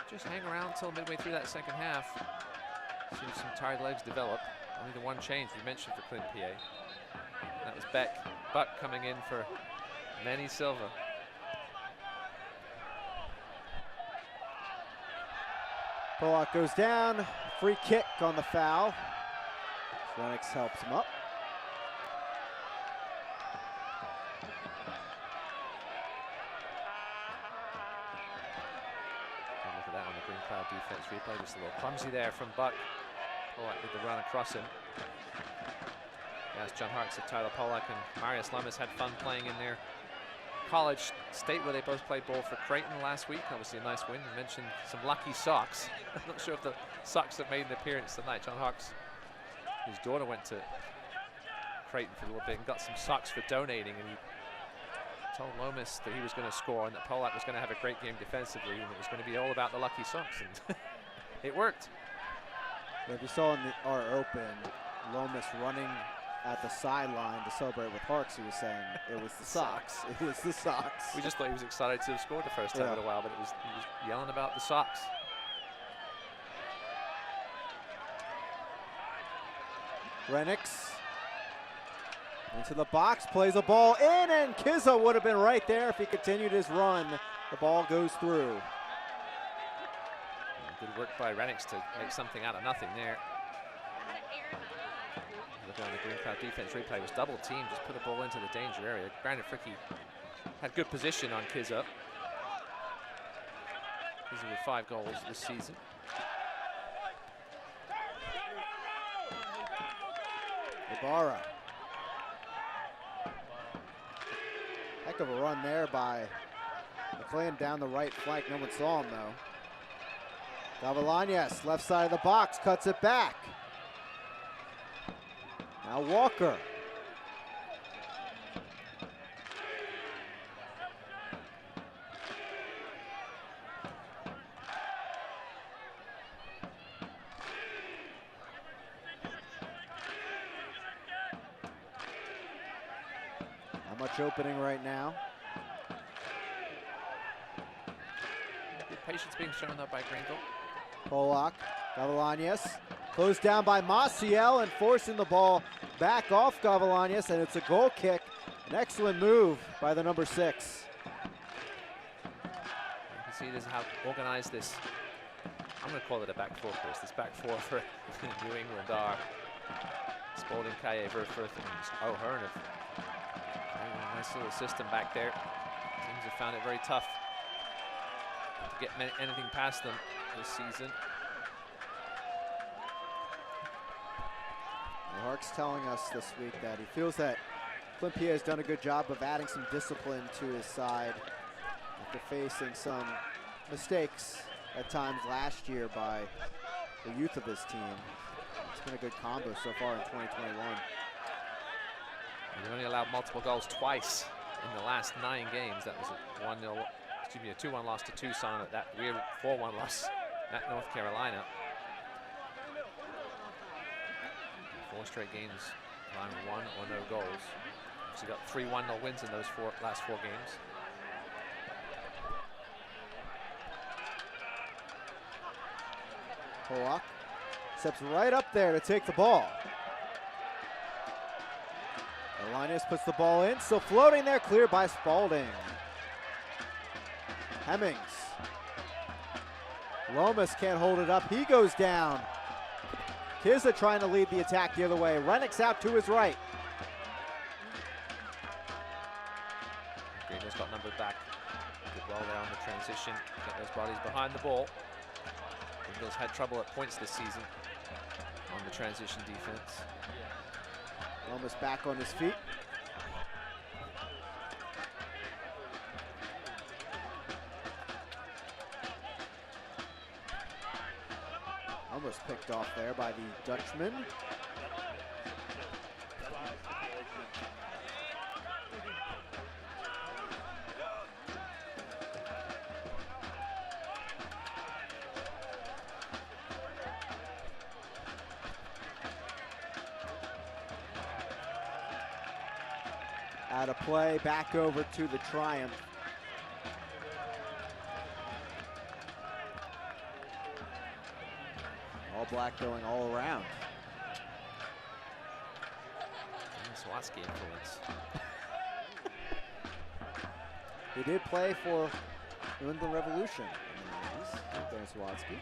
just hang around until midway through that second half. See some tired legs develop. Only the one change we mentioned for Clint Pierre. That was Buck coming in for Manny Silva. Pollock goes down, free kick on the foul. Lennox helps him up. Look at that on the Green Cloud defense replay. Just a little clumsy there from Buck. Pollock with the run across him. Yes, John Harkes said Tyler Pollock and Marius Lomas had fun playing in their college state where they both played ball for Creighton last week. Obviously a nice win. You mentioned some lucky socks. I'm not sure if the socks have made an appearance tonight. John Harkes, his daughter went to Creighton for a little bit and got some socks for donating, and he told Lomas that he was going to score and that Pollock was going to have a great game defensively, and it was going to be all about the lucky socks, and it worked. Yeah, if you saw in our open, Lomas running at the sideline to celebrate with Harkes, he was saying it was the socks. It was the socks. We just thought he was excited to have scored the first time in a while, but he was yelling about the socks. Renix into the box, plays a ball in, and Kizza would have been right there if he continued his run. The ball goes through. Good work by Renix to make something out of nothing there. Looking on the Green Cloud defense replay, was double teamed, just put a ball into the danger area. Brandon Fricke had good position on Kizza. Kizza with 5 goals this season. Ibarra. Heck of a run there by McLean down the right flank. No one saw him though. Gavilanes, left side of the box, cuts it back. Now Walker. Not much opening right now. Good patience being shown though by Greenville. Pollock, Gavilanes, closed down by Maciel and forcing the ball back off Gavilanes, and it's a goal kick. An excellent move by the number 6. You can see this how organized this, I'm going to call it a back four, Chris. This back four for New England are Spalding, Kaye, Verfurth, and O'Hearn. Nice little system back there. Teams have found it very tough to get anything past them this season. Harkes telling us this week that he feels that Clint Pierre has done a good job of adding some discipline to his side after facing some mistakes at times last year by the youth of his team. It's been a good combo so far in 2021. We've only allowed multiple goals twice in the last 9 games. That was a 1-0, excuse me, a 2-1 loss to Tucson, at that weird 4-1 loss at North Carolina. 4 straight games, allowing 1 or no goals. Actually got 3-1-0 wins in those last four games. Pollock steps right up there to take the ball. Linus puts the ball in, still floating there, cleared by Spalding. Hemmings. Lomas can't hold it up, he goes down. Kizza trying to lead the attack the other way. Rennick's out to his right. Greenville's got numbered back. Did well there on the transition. Get those bodies behind the ball. Greenville's had trouble at points this season on the transition defense. Lomas back on his feet. Almost picked off there by the Dutchman. Out of play, back over to the Triumph. All black going all around. Swatsky influence. He did play for New England Revolution in the 90s, Dan Swatsky.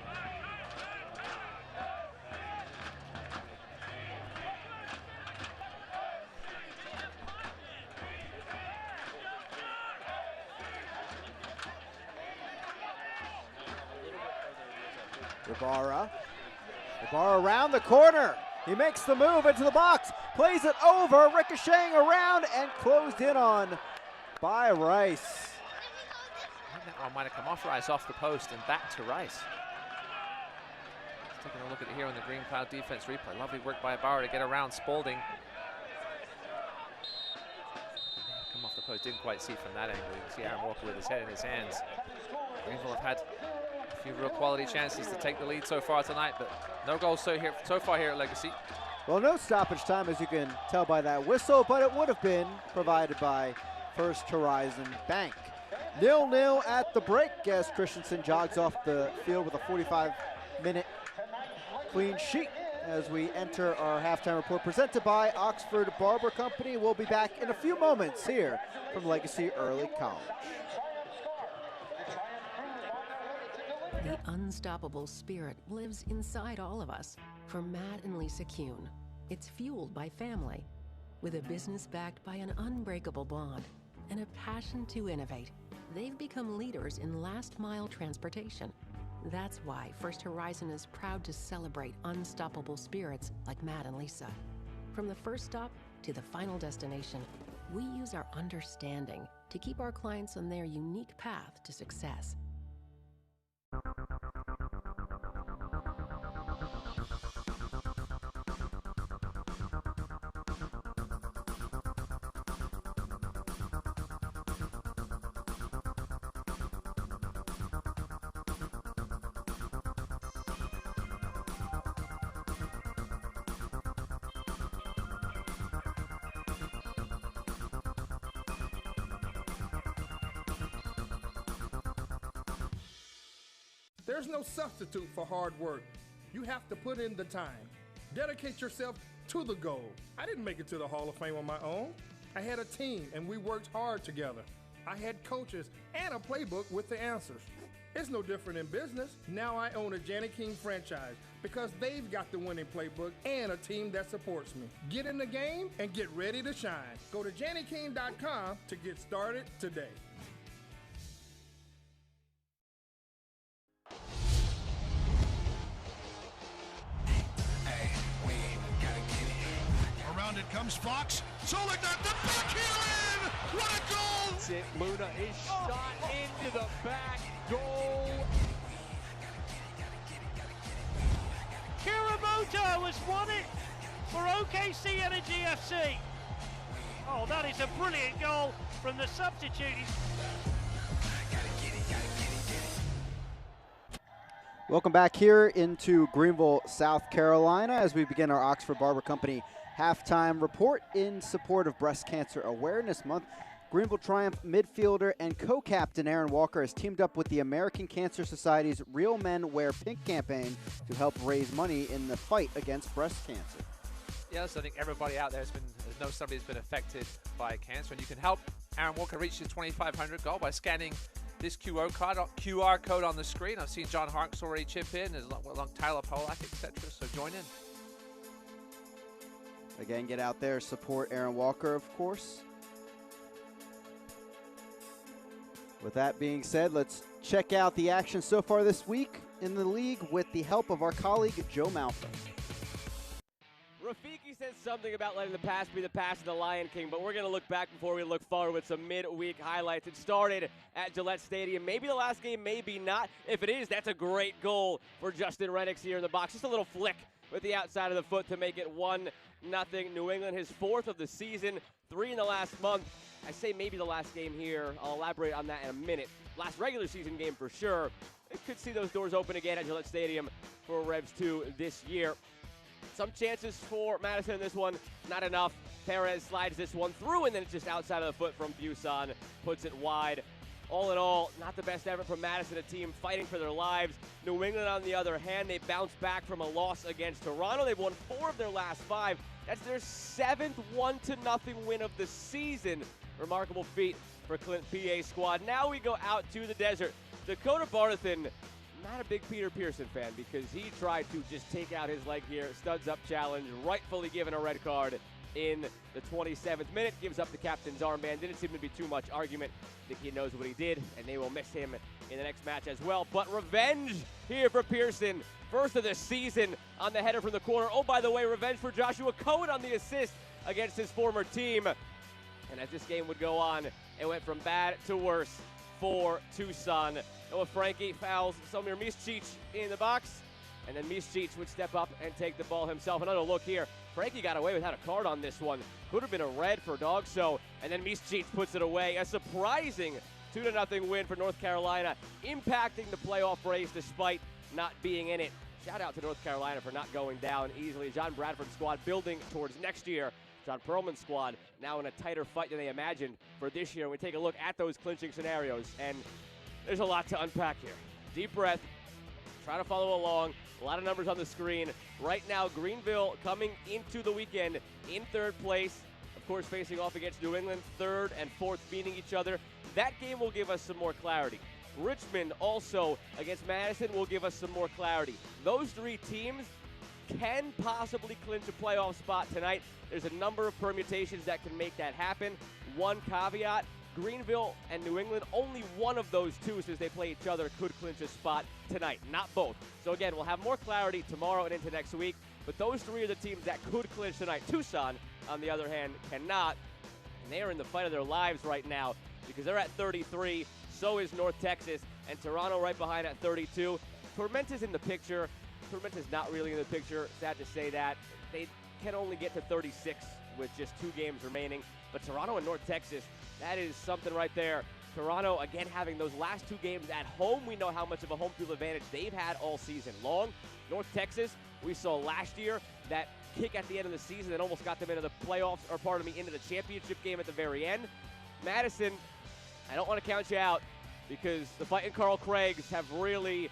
Ibarra around the corner. He makes the move into the box, plays it over, ricocheting around and closed in on by Rice. I think that one might have come off Rice, off the post and back to Rice. Just taking a look at it here on the Green Cloud defense replay. Lovely work by Ibarra to get around Spalding. Come off the post, didn't quite see from that angle. You can see Aaron Walker with his head in his hands. Greenville have had a few real quality chances to take the lead so far tonight, but no goals so far here at Legacy. Well, no stoppage time, as you can tell by that whistle, but it would have been provided by First Horizon Bank. 0-0 at the break as Christensen jogs off the field with a 45-minute clean sheet. As we enter our halftime report presented by Oxford Barber Company. We'll be back in a few moments here from Legacy Early College. The unstoppable spirit lives inside all of us. For Matt and Lisa Kuhn, it's fueled by family, with a business backed by an unbreakable bond and a passion to innovate. They've become leaders in last-mile transportation. That's why First Horizon is proud to celebrate unstoppable spirits like Matt and Lisa. From the first stop to the final destination, we use our understanding to keep our clients on their unique path to success. There's no substitute for hard work. You have to put in the time. Dedicate yourself to the goal. I didn't make it to the Hall of Fame on my own. I had a team and we worked hard together. I had coaches and a playbook with the answers. It's no different in business. Now I own a Janny King franchise because they've got the winning playbook and a team that supports me. Get in the game and get ready to shine. Go to JannyKing.com to get started today. It comes Fox. Solik got the back heel in. What a goal! Luna is shot into the back goal. Kuramoto has won it for OKC Energy FC. Oh, that is a brilliant goal from the substitute. Welcome back here into Greenville, South Carolina, as we begin our Oxford Barber Company halftime report in support of Breast Cancer Awareness Month. Greenville Triumph midfielder and co-captain Aaron Walker has teamed up with the American Cancer Society's Real Men Wear Pink campaign to help raise money in the fight against breast cancer. Yes, I think everybody out there knows somebody who's been affected by cancer, and you can help Aaron Walker reach his 2,500 goal by scanning this QR code on the screen. I've seen John Harks already chip in, there's along Tyler Polak, etc. So join in. Again, get out there, support Aaron Walker, of course. With that being said, let's check out the action so far this week in the league with the help of our colleague Joe Malfa. Rafiki says something about letting the past be the past of the Lion King, but we're going to look back before we look forward with some midweek highlights. It started at Gillette Stadium. Maybe the last game, maybe not. If it is, that's a great goal for Justin Rennicks here in the box. Just a little flick with the outside of the foot to make it 1-0. New England, his 4th of the season, 3 in the last month. I say maybe the last game here. I'll elaborate on that in a minute. Last regular season game for sure. It could see those doors open again at Gillette Stadium for Revs 2 this year. Some chances for Madison in this one, not enough. Perez slides this one through, and then it's just outside of the foot from Busan, puts it wide. All in all, not the best effort from Madison, a team fighting for their lives. New England, on the other hand, they bounced back from a loss against Toronto. They've won 4 of their last 5. That's their 7th 1-0 win of the season. Remarkable feat for Clint PA's squad. Now we go out to the desert. Dakota Barthen, not a big Peter Pearson fan because he tried to just take out his leg here. Studs up challenge, rightfully given a red card in the 27th minute. Gives up the captain's armband. Didn't seem to be too much argument. I think he knows what he did, and they will miss him in the next match as well. But revenge here for Pearson. First of the season on the header from the corner. Oh, by the way, revenge for Joshua Cohen on the assist against his former team. And as this game would go on, it went from bad to worse for Tucson. Noah Frankie fouls Somir Miscic in the box, and then Miscic would step up and take the ball himself. Another look here. Frankie got away without a card on this one. Could have been a red for Dogso, and then Miscic puts it away. A surprising 2-0 win for North Carolina, impacting the playoff race despite not being in it. Shout out to North Carolina for not going down easily. John Bradford's squad building towards next year. John Perlman's squad now in a tighter fight than they imagined for this year. We take a look at those clinching scenarios, and there's a lot to unpack here. Deep breath, try to follow along. A lot of numbers on the screen. Right now, Greenville coming into the weekend in 3rd place. Of course, facing off against New England, 3rd and 4th beating each other. That game will give us some more clarity. Richmond also against Madison will give us some more clarity. Those 3 teams can possibly clinch a playoff spot tonight. There's a number of permutations that can make that happen. One caveat, Greenville and New England, only one of those 2 since they play each other could clinch a spot tonight, not both. So again, we'll have more clarity tomorrow and into next week, but those 3 are the teams that could clinch tonight. Tucson, on the other hand, cannot, and they are in the fight of their lives right now because they're at 33, so is North Texas, and Toronto right behind at 32. Tormenta's in the picture. Tormenta's not really in the picture, sad to say that. They can only get to 36 with just 2 games remaining. But Toronto and North Texas, that is something right there. Toronto, again, having those last 2 games at home. We know how much of a home field advantage they've had all season long. North Texas, we saw last year that kick at the end of the season that almost got them into the playoffs, or pardon me, into the championship game at the very end. Madison, I don't want to count you out because the fighting Carl Craigs have really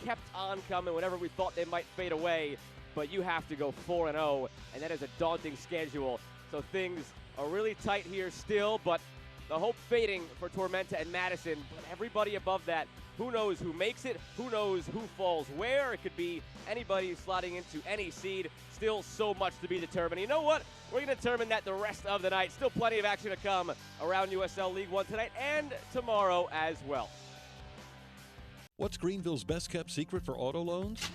kept on coming whenever we thought they might fade away, but you have to go 4-0, and that is a daunting schedule. So things are really tight here still, but the hope fading for Tormenta and Madison. But everybody above that, who knows who makes it? Who knows who falls where? It could be anybody slotting into any seed. Still so much to be determined. You know what? We're going to determine that the rest of the night. Still plenty of action to come around USL League One tonight and tomorrow as well. What's Greenville's best-kept secret for auto loans?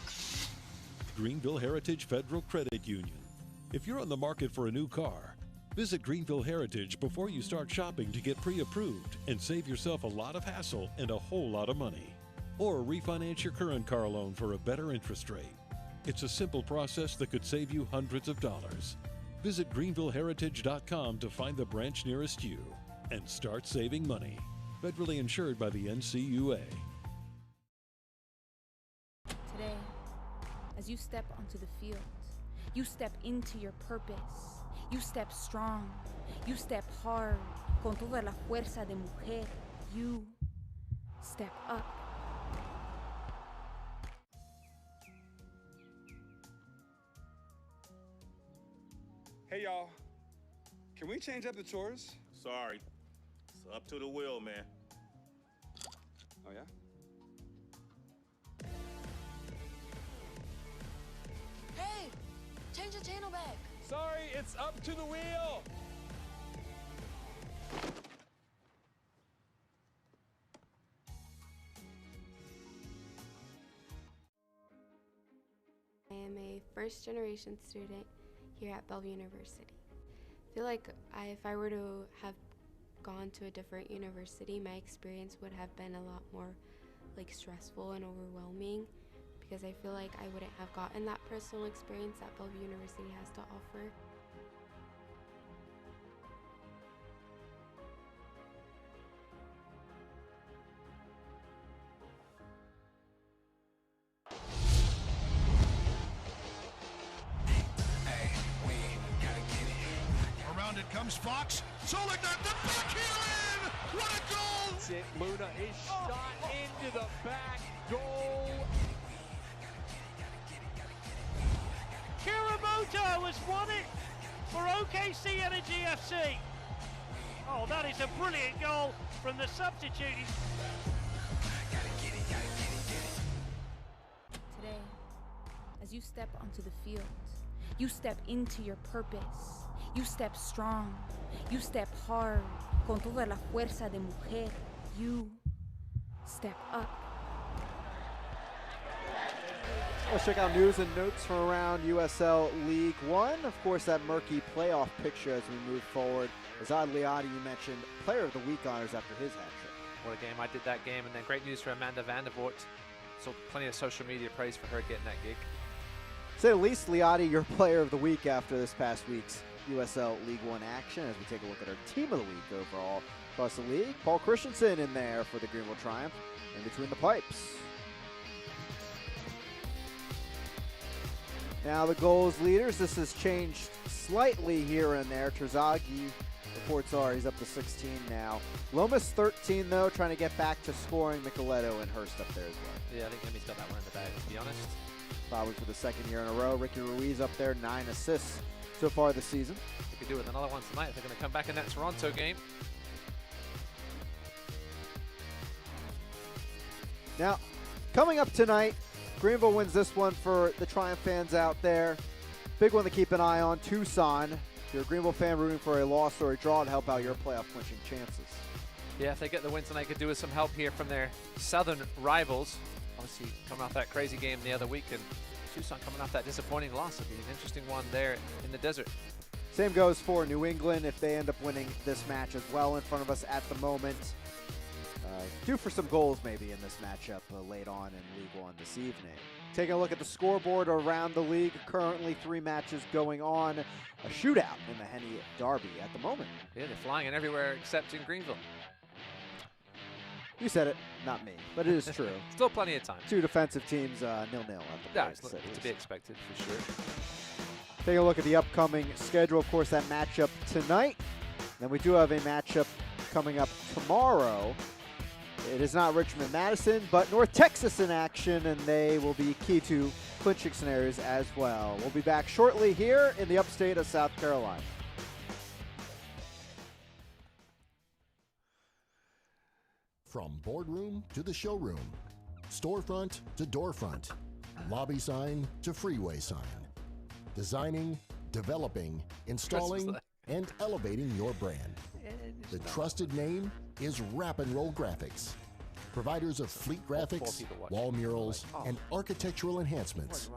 Greenville Heritage Federal Credit Union. If you're on the market for a new car, visit Greenville Heritage before you start shopping to get pre-approved and save yourself a lot of hassle and a whole lot of money. Or refinance your current car loan for a better interest rate. It's a simple process that could save you hundreds of dollars. Visit greenvilleheritage.com to find the branch nearest you and start saving money. Federally insured by the NCUA. Today, as you step onto the field, You step into your purpose. You step strong. You step hard. Con toda la fuerza de mujer. You step up. Hey, y'all. Can we change up the chores? Sorry. It's up to the wheel, man. Oh, yeah? Hey! Change the channel back. Sorry, it's up to the wheel. I am a first-generation student here at Bellevue University. I feel like if I were to have gone to a different university, my experience would have been a lot more stressful and overwhelming, because I feel like I wouldn't have gotten that personal experience that Bellevue University has to offer. Around it comes Fox. Solik, not the back heel in! What a goal! That's it. Luna is shot into the back. Goal. Kuramoto has won it for OKC Energy FC. Oh, that is a brilliant goal from the substitute. Today, as you step onto the field, you step into your purpose. You step strong. You step hard. Con toda la fuerza de mujer. You step up. Let's check out news and notes from around USL League One. Of course, that murky playoff picture as we move forward. Azad Liadi, you mentioned, Player of the Week honors after his hat trick. What a game. I did that game. And then great news for Amanda Vandervoort. So plenty of social media praise for her getting that gig. Say the least, Liadi, your Player of the Week after this past week's USL League One action as we take a look at our Team of the Week overall across the league. Paul Christensen in there for the Greenville Triumph in between the pipes. Now the goals leaders, this has changed slightly here and there. Terzaghi, reports are he's up to 16 now. Lomas 13 though, trying to get back to scoring. Micheletto and Hurst up there as well. Yeah, I think Emmy's got that one in the bag, to be honest. Probably for the second year in a row. Ricky Ruiz up there, 9 assists so far this season. We could do with another one tonight if they're going to come back in that Toronto game. Now, coming up tonight, Greenville wins this one for the Triumph fans out there. Big one to keep an eye on, Tucson. If you're a Greenville fan rooting for a loss or a draw to help out your playoff clinching chances. Yeah, if they get the win tonight, could do with some help here from their southern rivals. Obviously, coming off that crazy game the other week, and Tucson coming off that disappointing loss. It'll be an interesting one there in the desert. Same goes for New England if they end up winning this match as well in front of us at the moment. Due for some goals maybe in this matchup late on in League One this evening. Taking a look at the scoreboard around the league, currently 3 matches going on. A shootout in the Henny Derby at the moment. Yeah, they're flying in everywhere except in Greenville. You said it, not me, but it is true. Still plenty of time. 2 defensive teams, 0-0 at the Yeah, it's to be expected for sure. Take a look at the upcoming schedule. Of course, that matchup tonight. Then we do have a matchup coming up tomorrow. It is not Richmond-Madison, but North Texas in action, and they will be key to clinching scenarios as well. We'll be back shortly here in the upstate of South Carolina. From boardroom to the showroom, storefront to doorfront, lobby sign to freeway sign. Designing, developing, installing, and elevating your brand. The trusted name is Wrap and Roll Graphics. Providers of fleet graphics, wall murals, and architectural enhancements.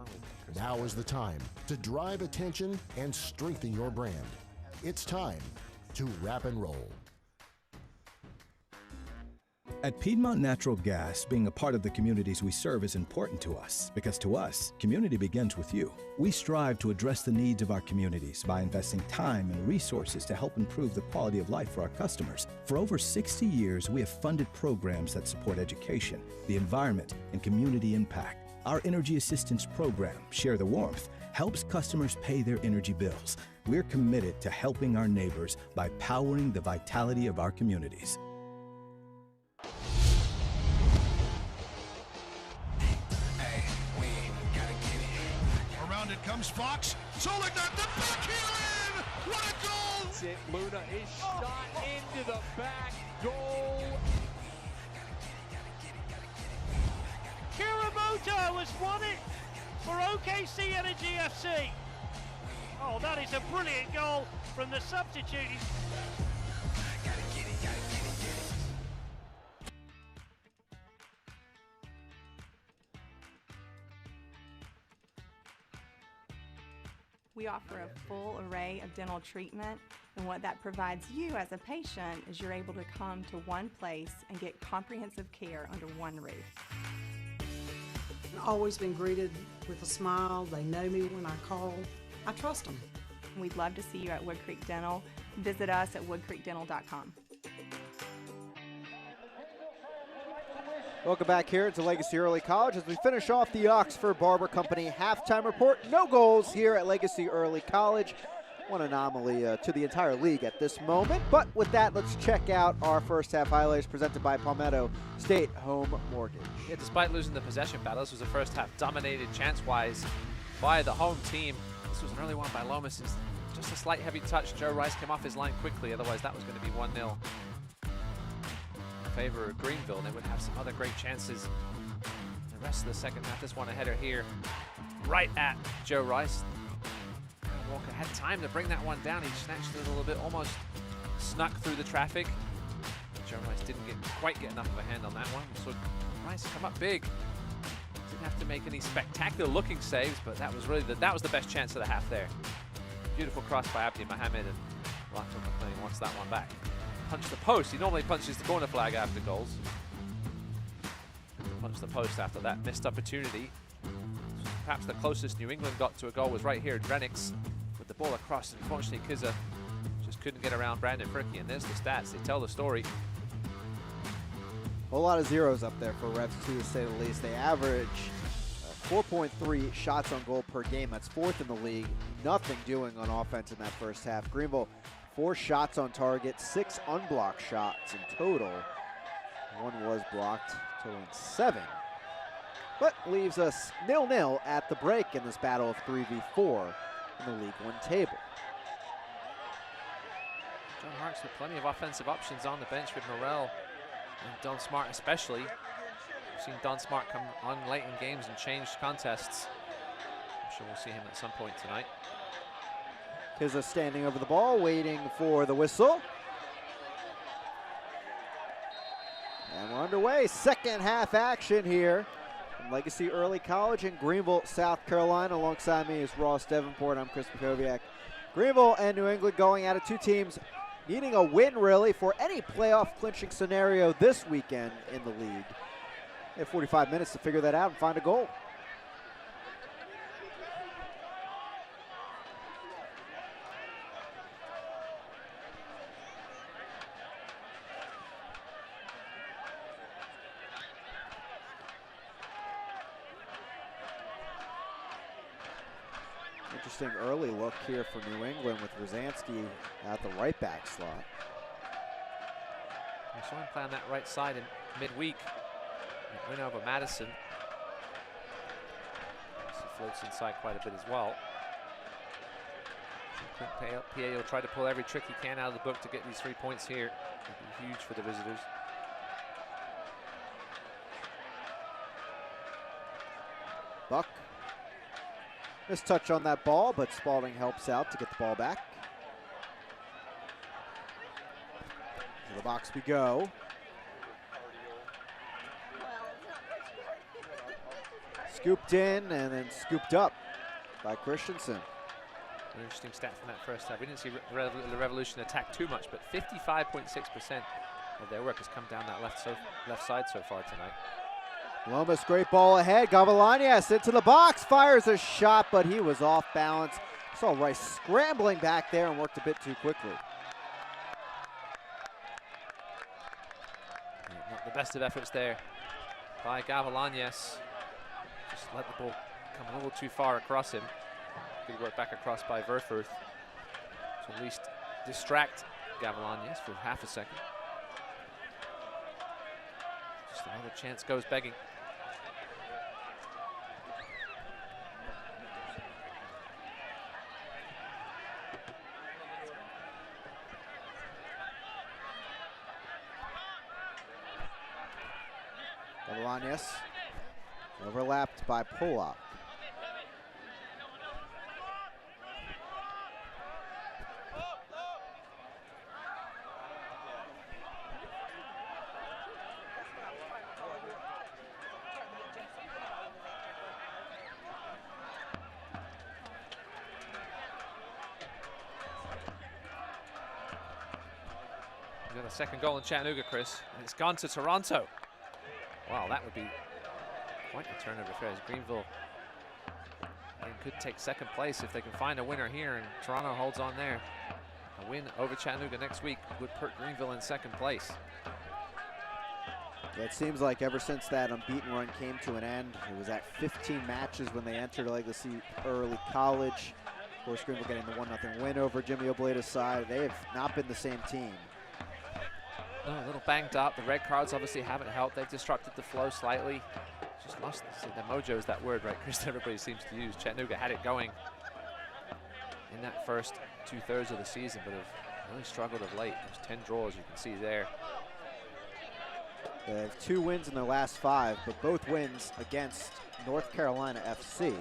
Now is the time to drive attention and strengthen your brand. It's time to Wrap and Roll. At Piedmont Natural Gas, being a part of the communities we serve is important to us because to us, community begins with you. We strive to address the needs of our communities by investing time and resources to help improve the quality of life for our customers. For over 60 years, we have funded programs that support education, the environment, and community impact. Our Energy Assistance Program, Share the Warmth, helps customers pay their energy bills. We're committed to helping our neighbors by powering the vitality of our communities. Around it comes Fox. Solik not the back heel in! What a goal! Luna is shot into the back goal. Kuramoto has won it for OKC Energy FC. Oh, that is a brilliant goal from the substitute. We offer a full array of dental treatment, and what that provides you as a patient is you're able to come to one place and get comprehensive care under one roof. I've always been greeted with a smile. They know me when I call. I trust them. We'd love to see you at Wood Creek Dental. Visit us at woodcreekdental.com. Welcome back here to Legacy Early College as we finish off the Oxford Barber Company halftime report. No goals here at Legacy Early College. One anomaly to the entire league at this moment. But with that, let's check out our first half highlights presented by Palmetto State Home Mortgage. Yeah, despite losing the possession battle, this was the first half dominated chance-wise by the home team. This was an early one by Lomas. Just a slight heavy touch. Joe Rice came off his line quickly, otherwise that was going to be 1-0. Favor of Greenville, and they would have some other great chances the rest of the second half. This one a header here right at Joe Rice. Walker had time to bring that one down. He snatched it a little bit, almost snuck through the traffic. Joe Rice didn't quite get enough of a hand on that one. So Rice come up big. Didn't have to make any spectacular looking saves, but that was really that was the best chance of the half there. Beautiful cross by Abdi Mohammed, and Lachlan Mclean wants that one back. Punch the post. He normally punches the corner flag after goals. Punch the post after that missed opportunity. Perhaps the closest New England got to a goal was right here. Drenix with the ball across. Unfortunately, Kizza just couldn't get around Brandon Fricke, and there's the stats. They tell the story. A lot of zeros up there for Revs, too, to say the least. They average 4.3 shots on goal per game. That's fourth in the league. Nothing doing on offense in that first half. Greenville, 4 shots on target, 6 unblocked shots in total. 1 was blocked, totaling 7. But leaves us 0-0 at the break in this battle of 3v4 in the League One table. John Harks with plenty of offensive options on the bench with Morrell and Don Smart especially. We've seen Don Smart come on late in games and change contests. I'm sure we'll see him at some point tonight. Kizza standing over the ball, waiting for the whistle. And we're underway. Second half action here from Legacy Early College in Greenville, South Carolina. Alongside me is Ross Davenport. I'm Chris Makoviak. Greenville and New England going at it. Two teams needing a win, really, for any playoff clinching scenario this weekend in the league. They have 45 minutes to figure that out and find a goal. Interesting early look here for New England with Rosansky at the right back slot. We saw him play on that right side in midweek. Win over Madison. He floats inside quite a bit as well. Clint PA will try to pull every trick he can out of the book to get these 3 points here. It'll be huge for the visitors. Buck. Missed touch on that ball, but Spalding helps out to get the ball back. To the box we go. Scooped in and then scooped up by Christensen. An interesting stat from that first half. We didn't see the Revolution attack too much, but 55.6% of their work has come down that left side so far tonight. Lomas, great ball ahead. Gavilanes into the box, fires a shot, but he was off balance. Saw Rice scrambling back there and worked a bit too quickly. Not the best of efforts there by Gavilanes. Just let the ball come a little too far across him. Good work back across by Verfurth to at least distract Gavilanes for half a second. Just another chance goes begging. Gavilanes overlapped by Polak. We got a second goal in Chattanooga, Chris, and it's gone to Toronto. Wow, that would be quite a turn of affairs. Greenville could take second place if they can find a winner here, and Toronto holds on there. A win over Chattanooga next week would put Greenville in second place. Yeah, it seems like ever since that unbeaten run came to an end, it was at 15 matches when they entered Legacy Early College. Of course, Greenville getting the 1-0 win over Jimmy Obleda's side. They have not been the same team. No, a little banged up. The red cards obviously haven't helped. They've disrupted the flow slightly. Just lost the mojo is that word, right, Chris? Everybody seems to use. Chattanooga had it going in that first 2/3 of the season, but have really struggled of late. There's 10 draws, you can see there. They have 2 wins in their last 5, but both wins against North Carolina FC.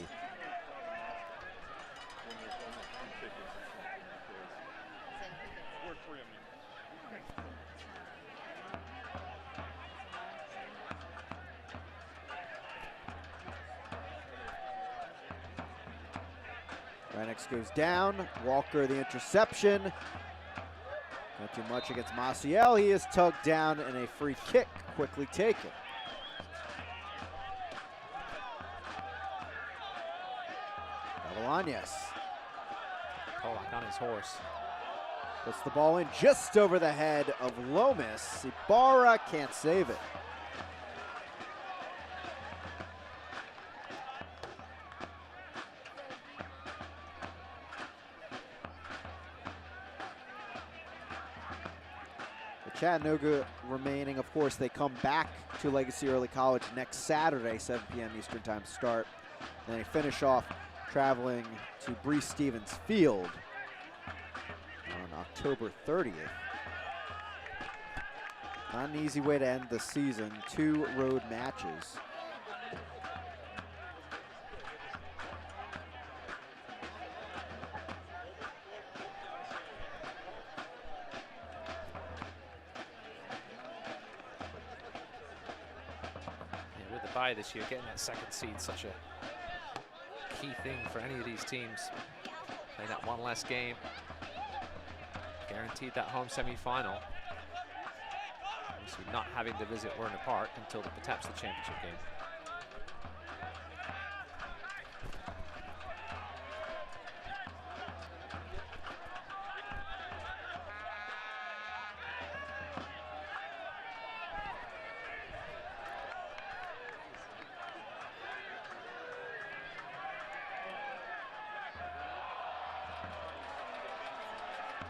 Renix goes down. Walker the interception. Not too much against Maciel. He is tugged down and a free kick quickly taken. Gavilanes. Polak on his horse. Puts the ball in just over the head of Lomas. Ibarra can't save it. Chattanooga remaining, of course, they come back to Legacy Early College next Saturday, 7 p.m. Eastern Time start. And they finish off traveling to Breese Stevens Field on October 30th. Not an easy way to end the season. 2 road matches. Bye this year, getting that second seed, such a key thing for any of these teams. Play that one less game, guaranteed that home semifinal. Obviously not having to visit Werner Park until the Patapsco Championship game.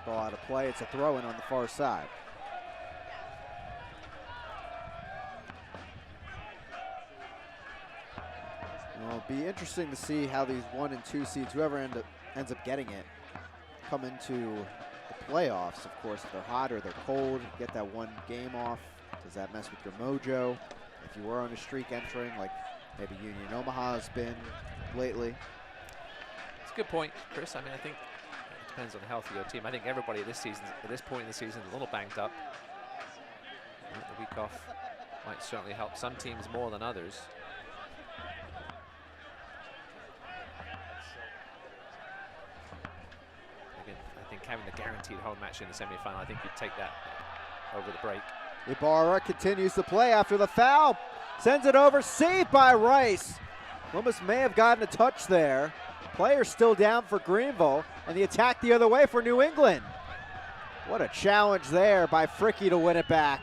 Ball out of play. It's a throw-in on the far side. It'll be interesting to see how these 1 and 2 seeds, whoever ends up getting it, come into the playoffs. Of course, if they're hot or they're cold, get that 1 game off. Does that mess with your mojo? If you were on a streak entering, like maybe Union Omaha has been lately. It's a good point, Chris. I mean, I think depends on the health of your team. I think everybody this season, at this point in the season, is a little banged up. The week off might certainly help some teams more than others. Again, I think having the guaranteed home match in the semifinal, I think you'd take that over the break. Ibarra continues to play after the foul. Sends it over, saved by Rice. Lomas may have gotten a touch there. Player still down for Greenville, and the attack the other way for New England. What a challenge there by Fricky to win it back.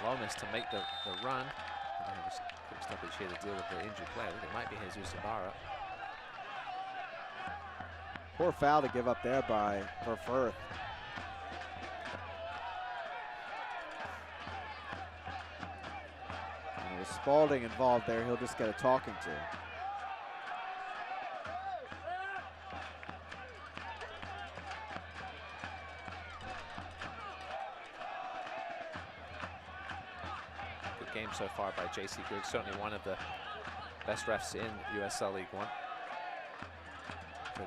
Lomas to make the run. They have a quick stoppage here to deal with the injured player. I think it might be Jesus Ibarra. Poor foul to give up there by Verfurth. And with Spalding involved there, he'll just get a talking to. Good game so far by J.C. Griggs, certainly one of the best refs in USL League One.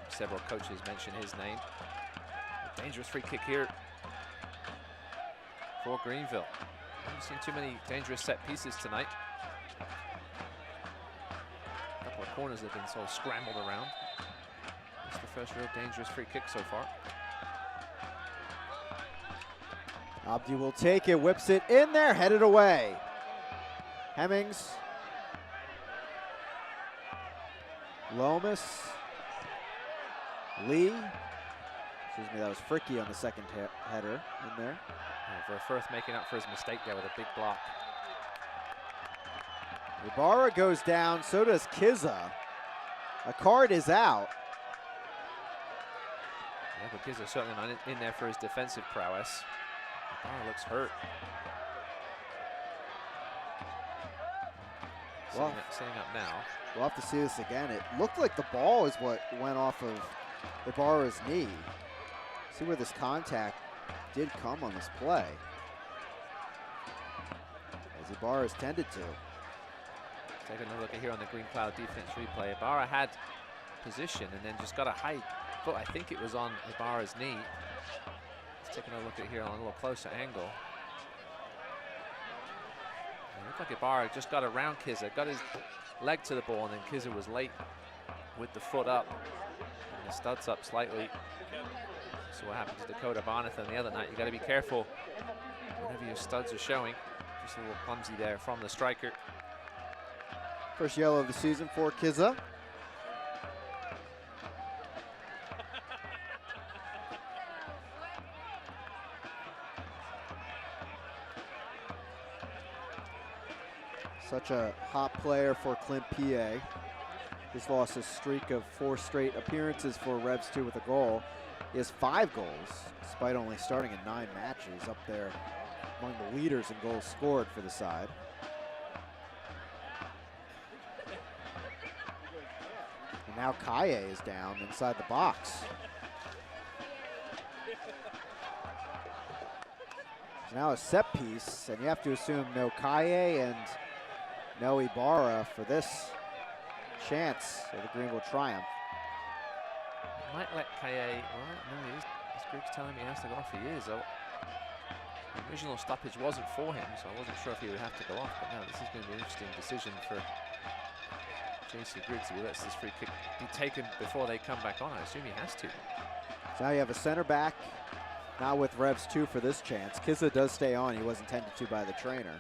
Several coaches mention his name. A dangerous free kick here for Greenville. Haven't seen too many dangerous set pieces tonight. A couple of corners have been sort of scrambled around. It's the first real dangerous free kick so far. Abdi will take it, whips it in there, headed away. Hemmings. Lomas. Lee. Excuse me, that was Fricky on the second header in there. Yeah, Verfurth making up for his mistake there with a big block. Ibarra goes down, so does Kizza. A card is out. Yeah, but Kizza certainly not in there for his defensive prowess. Ibarra looks hurt. Well, setting up now. We'll have to see this again. It looked like the ball is what went off of Ibarra's knee. See where this contact did come on this play. As Ibarra's tended to. Taking a look at here on the Green Cloud defense replay. Ibarra had position and then just got a high foot. I think it was on Ibarra's knee. Let's take a look at here on a little closer angle. It looked like Ibarra just got around Kizza, got his leg to the ball, and then Kizza was late with the foot up. And the studs up slightly. So what happened to Dakota Barnathan the other night? You got to be careful whenever your studs are showing. Just a little clumsy there from the striker. First yellow of the season for Kizza. Such a hot player for Clint PA. He's lost a streak of 4 straight appearances for Revs 2 with a goal. He has 5 goals, despite only starting in 9 matches, up there among the leaders in goals scored for the side. And now Kaye is down inside the box. So now a set piece, and you have to assume no Kaye and no Ibarra for this chance of the Greenville triumph. Might let Kaye, well, no, as Griggs telling me he has to go off, he is. The original stoppage wasn't for him, so I wasn't sure if he would have to go off, but now this is going to be an interesting decision for J.C. Griggs if he lets this free kick be taken before they come back on. I assume he has to. So now you have a center back, now with Revs 2 for this chance. Kizza does stay on, he wasn't tended to by the trainer.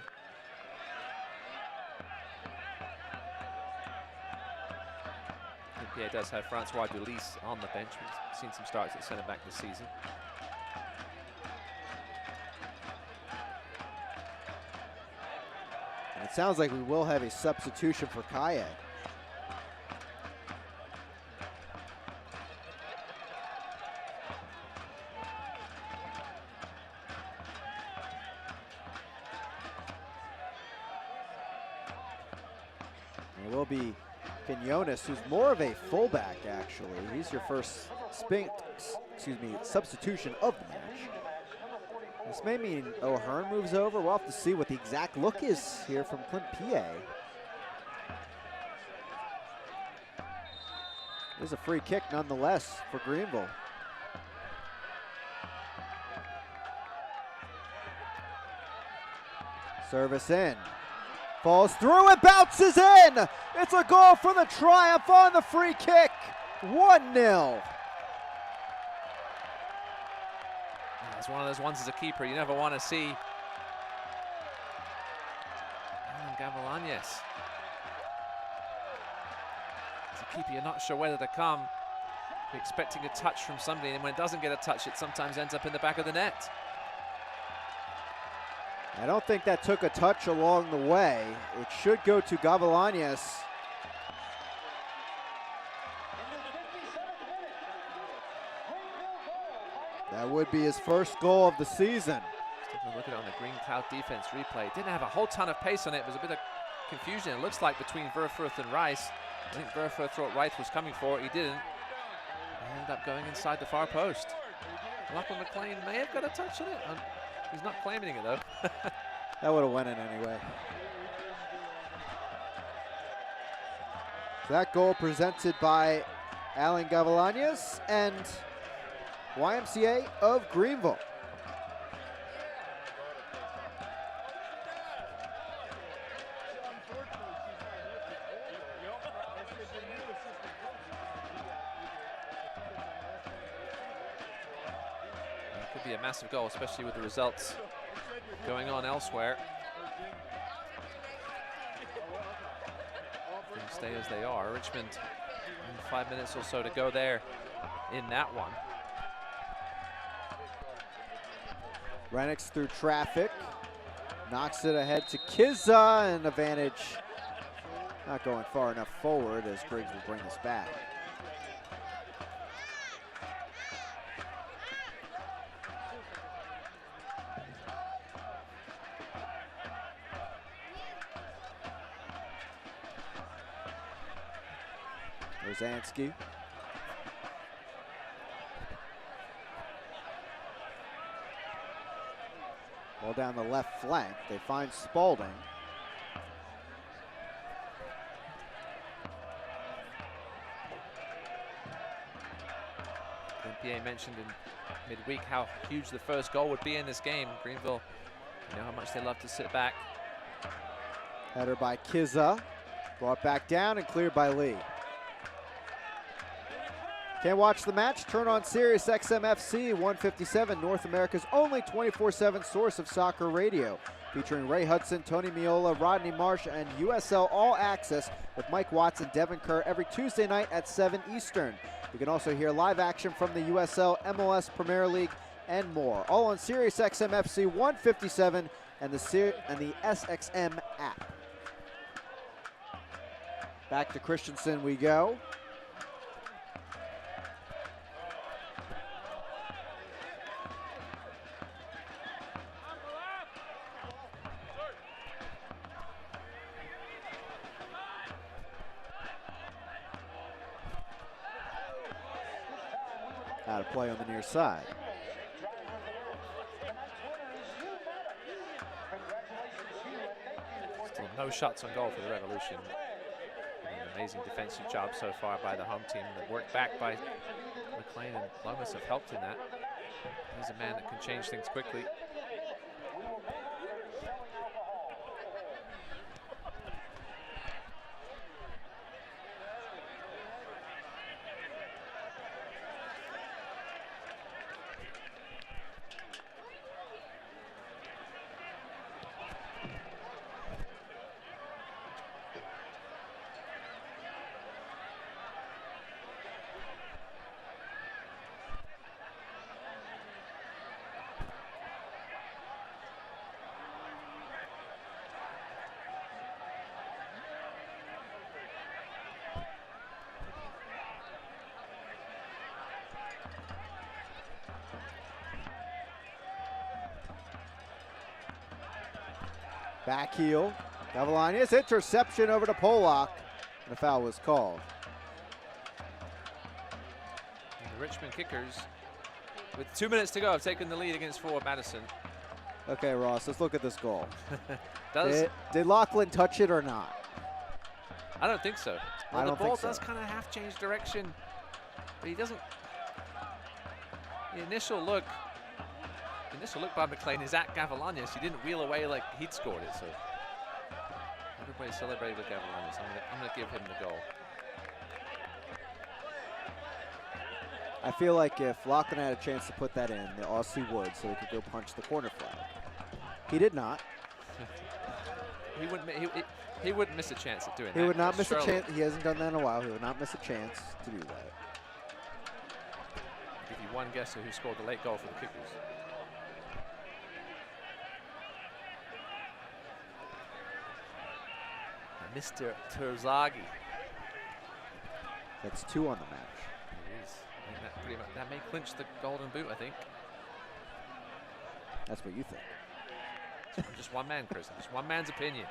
PA does have Francois Dulis on the bench. We've seen some starts at centre back this season. And it sounds like we will have a substitution for Kaye. And it will be Quinones, who's more of a fullback, actually. He's your first substitution of the match. This may mean O'Hearn moves over. We'll have to see what the exact look is here from Clint PA. There's a free kick nonetheless for Greenville. Service in. Falls through and bounces in. It's a goal for the Triumph on the free kick. 1-0. It's one of those ones as a keeper you never want to see. Alan Gavilanes. As a keeper, you're not sure whether to come. You're expecting a touch from somebody, and when it doesn't get a touch, it sometimes ends up in the back of the net. I don't think that took a touch along the way. It should go to Gavilanes. That would be his first goal of the season. Just taking a look at it on the Green Cloud defense replay. Didn't have a whole ton of pace on it. It was a bit of confusion, it looks like, between Verfurth and Rice. I think Verfurth thought Rice was coming for it. He didn't. He ended up going inside the far post. Lachlan Mclean may have got a touch on it. He's not claiming it, though. That would have went in anyway. That goal presented by Alan Gavilanes and YMCA of Greenville. That could be a massive goal, especially with the results going on elsewhere. Things stay as they are. Richmond, 5 minutes or so to go there in that one. Renix through traffic, knocks it ahead to Kizza, and advantage not going far enough forward as Griggs will bring this back. Rosansky. Ball down the left flank. They find Spalding. PA mentioned in midweek how huge the first goal would be in this game. Greenville, you know how much they love to sit back. Header by Kizza. Brought back down and cleared by Lee. Can't watch the match? Turn on Sirius XM FC 157, North America's only 24/7 source of soccer radio. Featuring Ray Hudson, Tony Miola, Rodney Marsh, and USL All Access with Mike Watts and Devin Kerr every Tuesday night at 7 Eastern. You can also hear live action from the USL, MLS, Premier League, and more. All on Sirius XM FC 157 and the SXM app. Back to Christensen we go. Out of play on the near side. Still no shots on goal for the Revolution. An amazing defensive job so far by the home team. The work back by McLean and Lomas have helped in that. He's a man that can change things quickly. Back heel, Gavilanes, interception over to Pollock, and a foul was called. And the Richmond Kickers, with 2 minutes to go, have taken the lead against Forward Madison. Okay, Ross, let's look at this goal. Does did Lachlan touch it or not? I don't think so. Well, I don't the ball think so. does kind of half change direction, but he doesn't. The initial look by McLean is at Gavilanes. He didn't wheel away like he'd scored it, so everybody celebrated with Gavilanes. I'm gonna give him the goal. I feel like if Lachlan had a chance to put that in, the Aussie would, so he could go punch the corner flag. He did not. He wouldn't miss a chance at doing that. He would not miss Surely. a chance. He hasn't done that in a while. He would not miss a chance to do that. I'll give you one guess of who scored the late goal for the Kickers. Mr. Terzaghi. That's 2 on the match. It is. I think that, pretty much, that may clinch the golden boot, I think. That's what you think. I'm just one man, Chris. Just one man's opinion.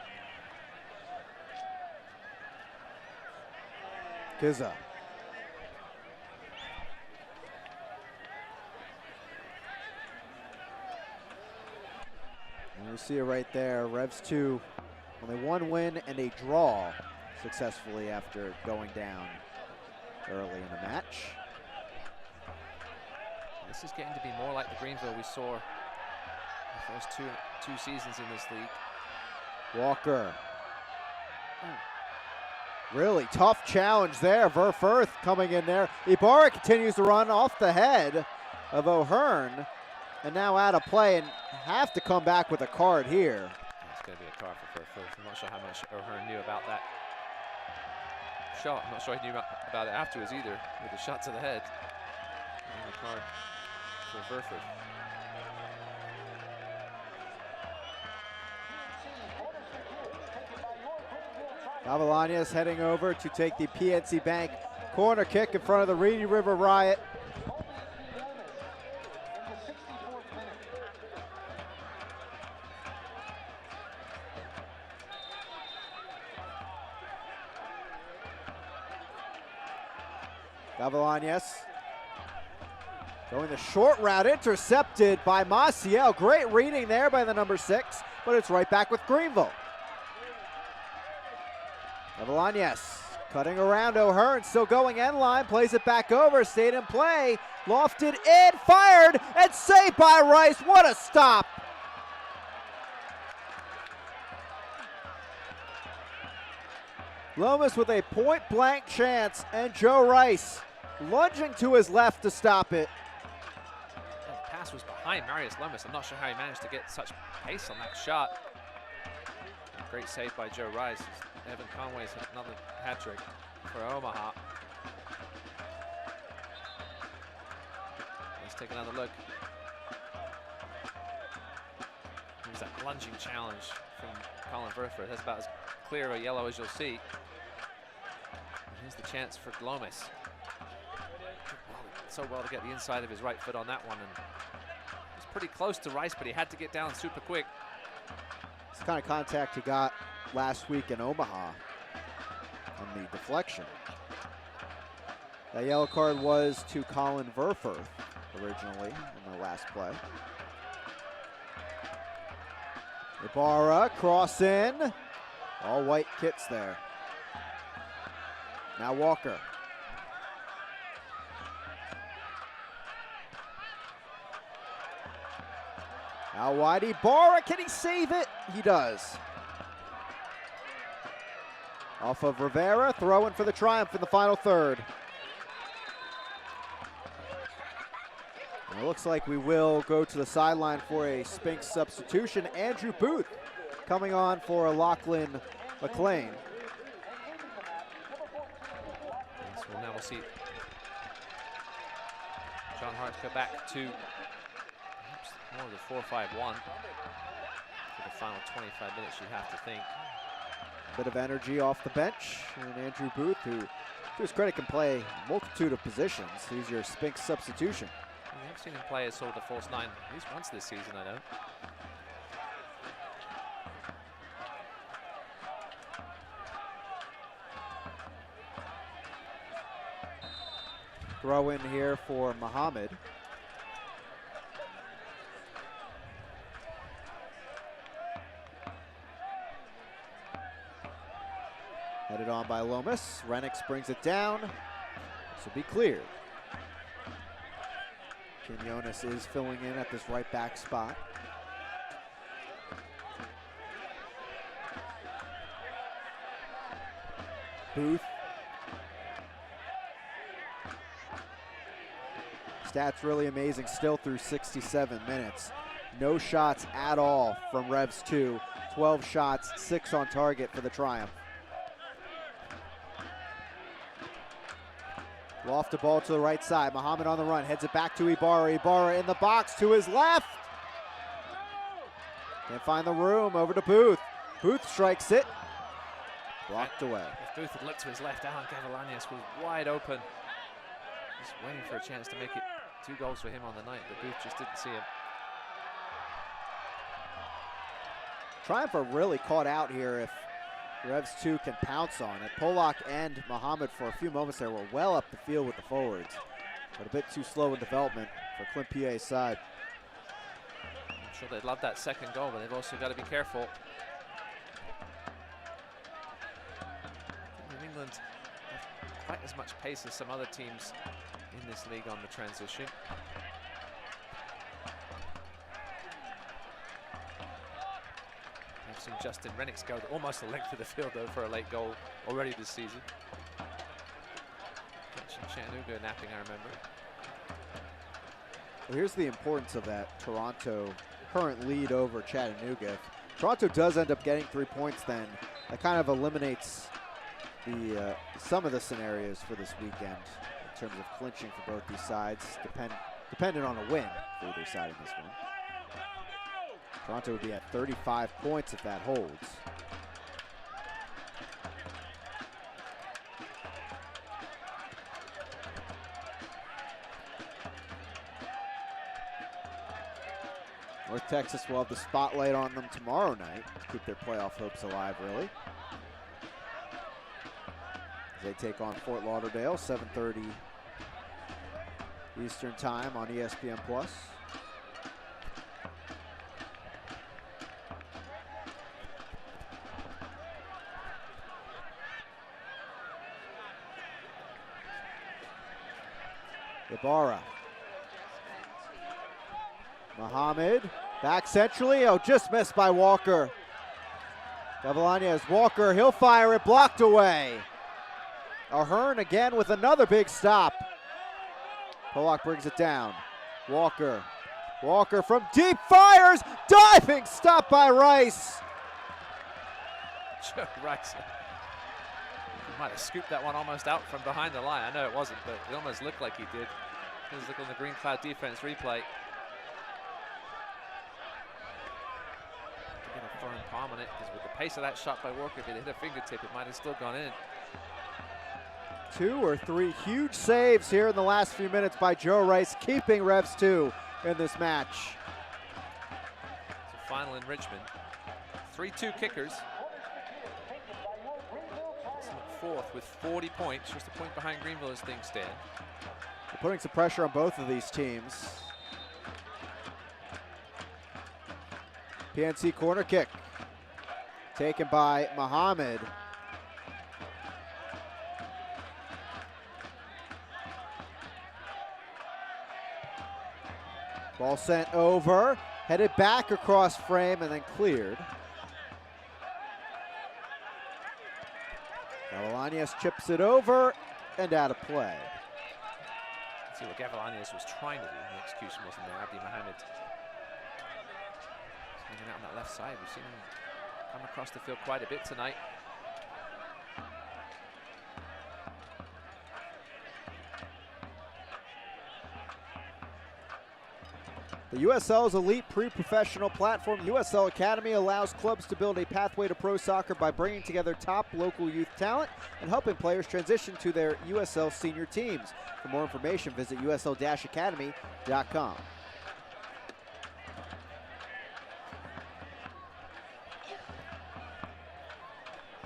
Kizza. And you see it right there. Revs 2, only 1 win and a draw successfully after going down early in the match. This is getting to be more like the Greenville we saw the first two seasons in this league. Walker. Really tough challenge there. Verfurth coming in there. Ibarra continues to run off the head of O'Hearn. And now out of play and have to come back with a card here. It's going to be a card for Verfurth. I'm not sure how much O'Hearn knew about that shot. I'm not sure he knew about it afterwards either, with the shot to the head. And a card for Verfurth. Gavilanes heading over to take the PNC Bank corner kick in front of the Reedy River Riot. Gavilanes going the short route, intercepted by Maciel. Great reading there by the number 6, but it's right back with Greenville. Gavilanes cutting around O'Hearn, still going end line, plays it back over, stayed in play, lofted in, fired, and saved by Rice. What a stop! Lomas with a point-blank chance, and Joe Rice lunging to his left to stop it. The pass was behind Marius Lomas. I'm not sure how he managed to get such pace on that shot. Great save by Joe Rice. Evan Conway's another hat trick for Omaha. Let's take another look. Here's that lunging challenge from Colin Verfurth. That's about as clear a yellow as you'll see. And here's the chance for Lomas. So well to get the inside of his right foot on that one. And he's pretty close to Rice, but he had to get down super quick. It's the kind of contact he got last week in Omaha on the deflection. That yellow card was to Colin Verfurth originally in the last play. Ibarra cross in. All white kits there. Now Walker. Out wide, Ibarra, can he save it? He does. Off of Rivera, throwing for the triumph in the final third. And it looks like we will go to the sideline for a Spinks substitution. Andrew Booth coming on for Lachlan Mclean. So now we'll see John Hart go back to more of the 4-5-1 for the final 25 minutes, you have to think. Bit of energy off the bench, and Andrew Booth, who to his credit can play a multitude of positions. He's your Spinks substitution. I've seen him play as sort of the false 9 at least once this season, I know. Throw in here for Muhammad. Headed on by Lomas. Renix brings it down. This will be cleared. Quinones is filling in at this right back spot. Booth. Stats really amazing still through 67 minutes. No shots at all from Revs 2. 12 shots, 6 on target for the Triumph. Loft the ball to the right side. Muhammad on the run, heads it back to Ibarra. Ibarra in the box to his left. Can't find the room, over to Booth. Booth strikes it. Blocked away. If Booth had looked to his left, Alan Gavilanes was wide open. Just waiting for a chance to make it 2 goals for him on the night, but Booth just didn't see him. Triumph are really caught out here if Revs 2 can pounce on it. Polak and Muhammad for a few moments there were well up the field with the forwards, but a bit too slow in development for Clint PA's side. I'm sure they'd love that second goal, but they've also got to be careful. New England have quite as much pace as some other teams in this league on the transition. I've seen Justin Rennicks go almost the length of the field though for a late goal already this season. Catching Chattanooga napping, I remember. Well, here's the importance of that Toronto current lead over Chattanooga. If Toronto does end up getting 3 points, then that kind of eliminates the some of the scenarios for this weekend in terms of clinching for both these sides, dependent on a win for either side in this one. Toronto would be at 35 points if that holds. North Texas will have the spotlight on them tomorrow night to keep their playoff hopes alive, really. As they take on Fort Lauderdale, 7:30 Eastern Time on ESPN+. Ibarra. Muhammad, back centrally, oh, just missed by Walker. Gavilanes, Walker, he'll fire it, blocked away. Ahern again with another big stop. Polak brings it down. Walker, Walker from deep fires, diving stop by Rice. Joe Rice. He might have scooped that one almost out from behind the line. I know it wasn't, but it almost looked like he did. Let's look on the Green Cloud defense replay. Get a firm palm on it, because with the pace of that shot by Walker, if it hit a fingertip, it might have still gone in. 2 or 3 huge saves here in the last few minutes by Joe Rice, keeping Revs 2 in this match. It's a final in Richmond. 3-2 kickers. It's fourth with 40 points, just a point behind Greenville as things stand. They're putting some pressure on both of these teams. PNC corner kick taken by Muhammad. Ball sent over, headed back across frame and then cleared. Gavilanes chips it over and out of play. Let's see what Gavilanes was trying to do. The execution wasn't there. Abdi Mohamed hanging out on that left side. We've seen him come across the field quite a bit tonight. The USL's elite pre-professional platform, USL Academy, allows clubs to build a pathway to pro soccer by bringing together top local youth talent and helping players transition to their USL senior teams. For more information, visit usl-academy.com.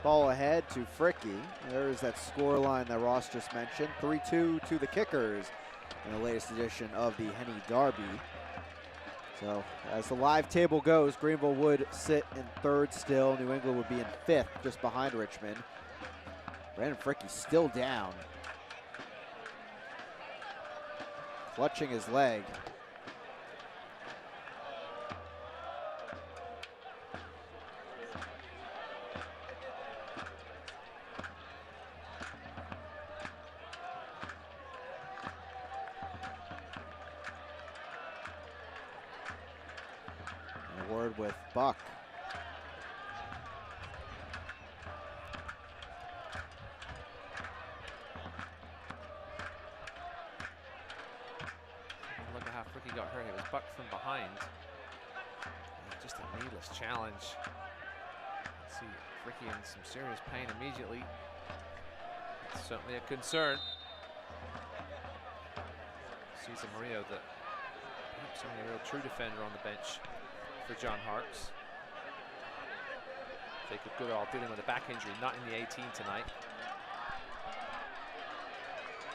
Ball ahead to Fricky. There's that score line that Ross just mentioned. 3-2 to the Kickers in the latest edition of the Henny Derby. So as the live table goes, Greenville would sit in 3rd still. New England would be in 5th, just behind Richmond. Brandon Fricky still down. Clutching his leg. With Buck. Look at how Fricky got hurt. It was Buck from behind. Just a needless challenge. See Ricky in some serious pain immediately. It's certainly a concern. Cesar Murillo, perhaps only a real true defender on the bench for John Harkes. Jacob Goodall dealing with a back injury, not in the 18 tonight.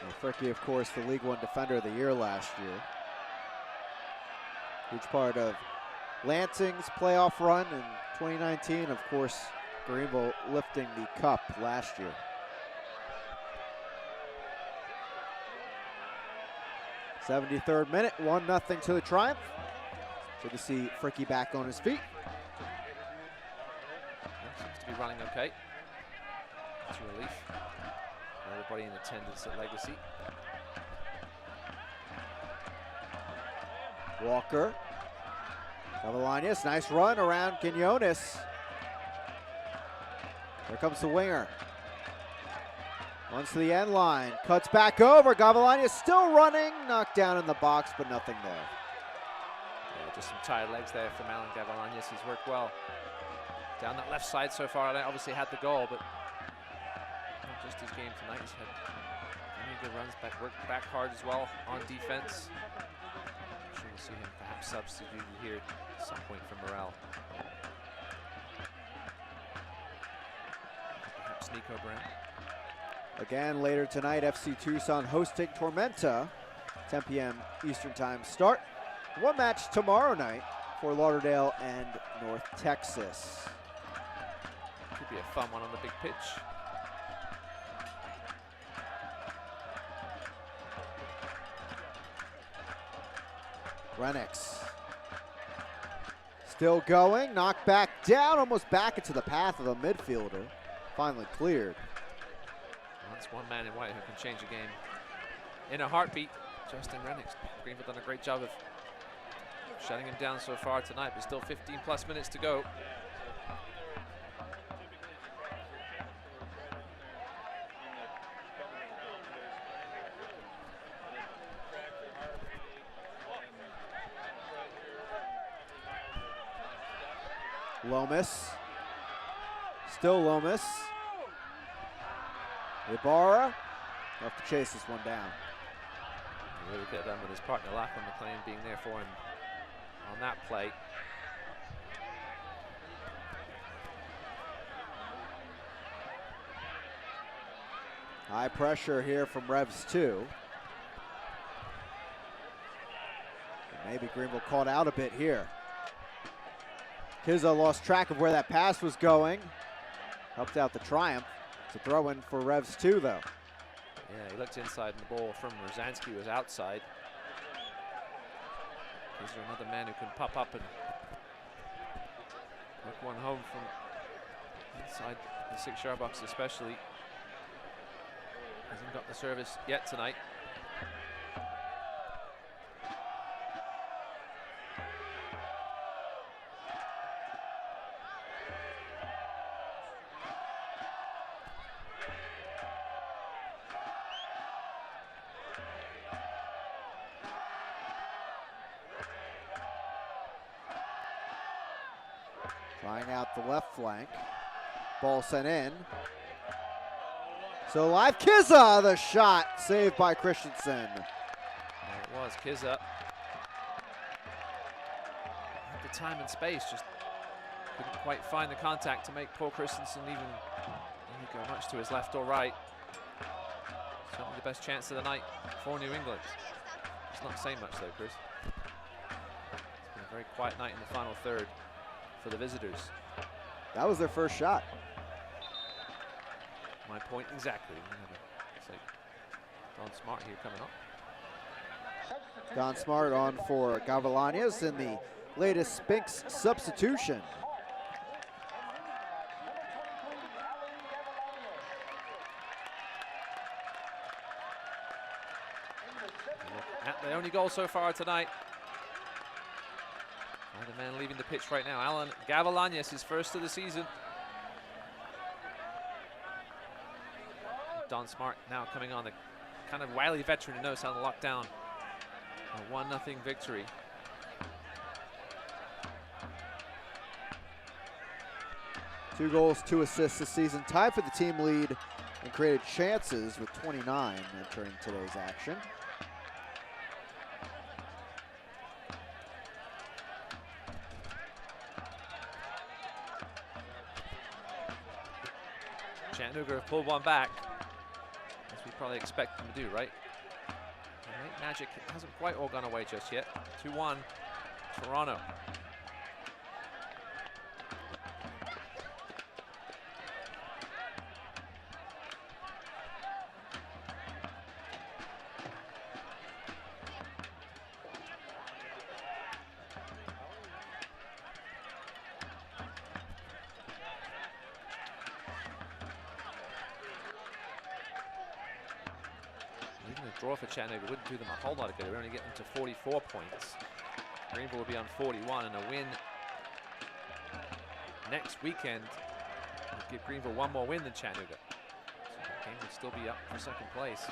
And Fricky, of course, the League One Defender of the Year last year. Huge part of Lansing's playoff run in 2019. Of course, Greenville lifting the cup last year. '73rd minute, 1-0 to the Triumph. Good to see Fricky back on his feet. Seems to be running okay. It's a relief. Everybody in attendance at Legacy. Walker. Cavallanius, nice run around Quinones. Here comes the winger. Runs to the end line, cuts back over. Cavallanius still running, knocked down in the box, but nothing there. Yeah, just some tired legs there from Alan Cavallanius. He's worked well down that left side so far. Obviously had the goal, but not just his game tonight. He's had many good runs back, worked back hard as well on defense. I'm sure we'll see him perhaps substituted here at some point for Morel. Perhaps Nico Brown. Again, later tonight, FC Tucson hosting Tormenta, 10 p.m. Eastern Time start. One match tomorrow night for Lauderdale and North Texas. Could be a fun one on the big pitch. Renix. Still going, knocked back down, almost back into the path of the midfielder. Finally cleared. That's one man in white who can change a game in a heartbeat. Justin Renix. Greenville done a great job of shutting him down so far tonight, but still 15+ minutes to go. Lomas. Still Lomas. Ibarra. Have to chase this one down. Really get done with his partner Lachlan Mclean being there for him on that play. High pressure here from Revs 2. Maybe Greenville caught out a bit here. Kizza lost track of where that pass was going. Helped out the Triumph. It's a throw in for Revs 2 though. Yeah, he looked inside and the ball from Rosansky was outside. Is there another man who can pop up and look one home from inside the 6-yard box especially? Hasn't got the service yet tonight. Trying out the left flank. Ball sent in. So live Kizza, the shot saved by Christensen. There it was, Kizza. At the time and space, just couldn't quite find the contact to make Paul Christensen even go much to his left or right. Certainly the best chance of the night for New England. It's not saying much though, Chris. It's been a very quiet night in the final third for the visitors. That was their first shot. My point exactly. It's like Don Smart here coming up. Don Smart on for Gavilanes in the latest Spinks substitution. At the only goal so far tonight. The man leaving the pitch right now, Alan Gavilanes, his first of the season. Don Smart now coming on, the kind of wily veteran who knows how to lock down a 1-0 victory. 2 goals, 2 assists this season, tied for the team lead and created chances with 29 entering today's action. Chattanooga have pulled one back, as we probably expect them to do, right? The late magic hasn't quite all gone away just yet. 2-1, Toronto. Draw for Chattanooga wouldn't do them a whole lot of good. We're only getting to 44 points. Greenville will be on 41, and a win next weekend would give Greenville one more win than Chattanooga. So that game would still be up for second place.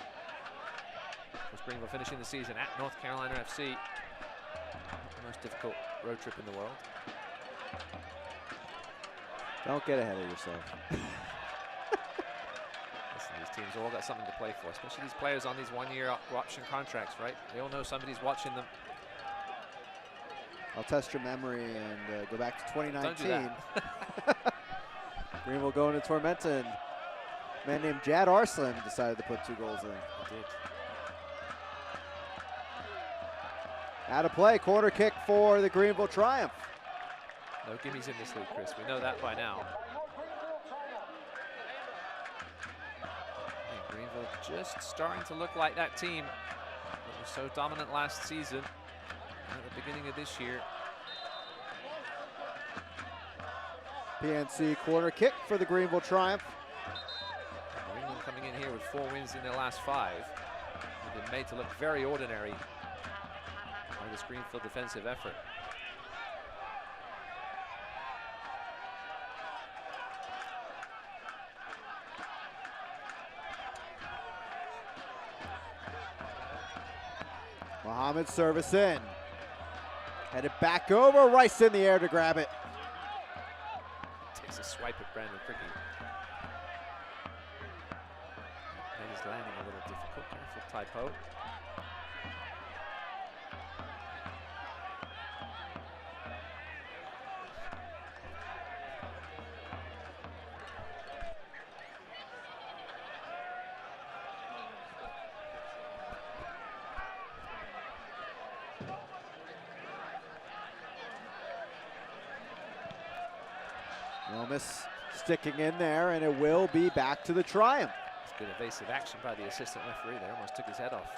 Of course, Greenville finishing the season at North Carolina FC. The most difficult road trip in the world. Don't get ahead of yourself. These teams all got something to play for, especially these players on these one-year option contracts, right? They all know somebody's watching them. I'll test your memory and go back to 2019. Don't do that. Greenville going to Tormenta, and a man named Jad Arslan decided to put 2 goals in. He did. Out of play, corner kick for the Greenville Triumph. No gimmies in this league, Chris. We know that by now. Greenville just starting to look like that team that was so dominant last season at the beginning of this year. PNC corner kick for the Greenville Triumph. Greenville coming in here with 4 wins in their last 5. They've been made to look very ordinary by this Greenville defensive effort. Mohamed service in. Headed back over, Rice in the air to grab it. Takes a swipe at Brandon Fricky. And he's landing a little difficult. Careful typo. Lomas sticking in there, and it will be back to the Triumph. It's good evasive action by the assistant referee there. Almost took his head off.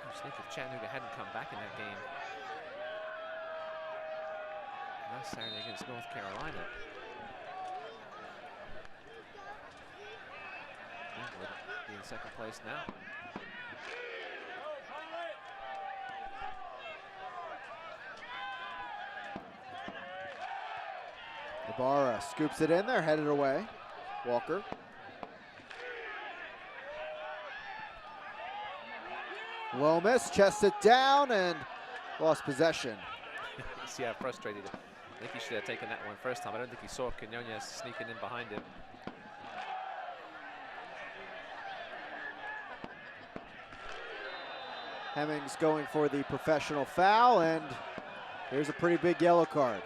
I just think if Chattanooga hadn't come back in that game last Saturday against North Carolina, would be in second place now. Ibarra scoops it in there, headed away. Walker. Lomas chests it down and lost possession. You see how frustrated. I think he should have taken that one first time. I don't think he saw Quinones sneaking in behind him. Hemmings going for the professional foul, and here's a pretty big yellow card.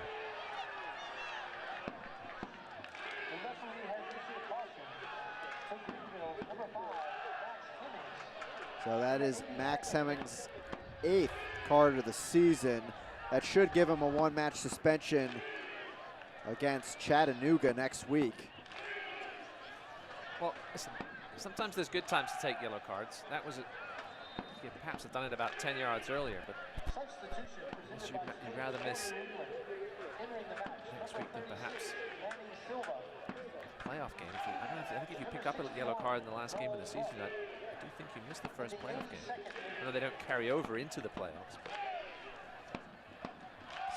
So that is Max Hemmings' 8th card of the season. That should give him a 1-match suspension against Chattanooga next week. Well, listen, sometimes there's good times to take yellow cards. That was you perhaps have done it about 10 yards earlier, but you'd rather miss next week than perhaps a playoff game. I think if you pick up a yellow card in the last game of the season, I do think you missed the first playoff game. I know they don't carry over into the playoffs, but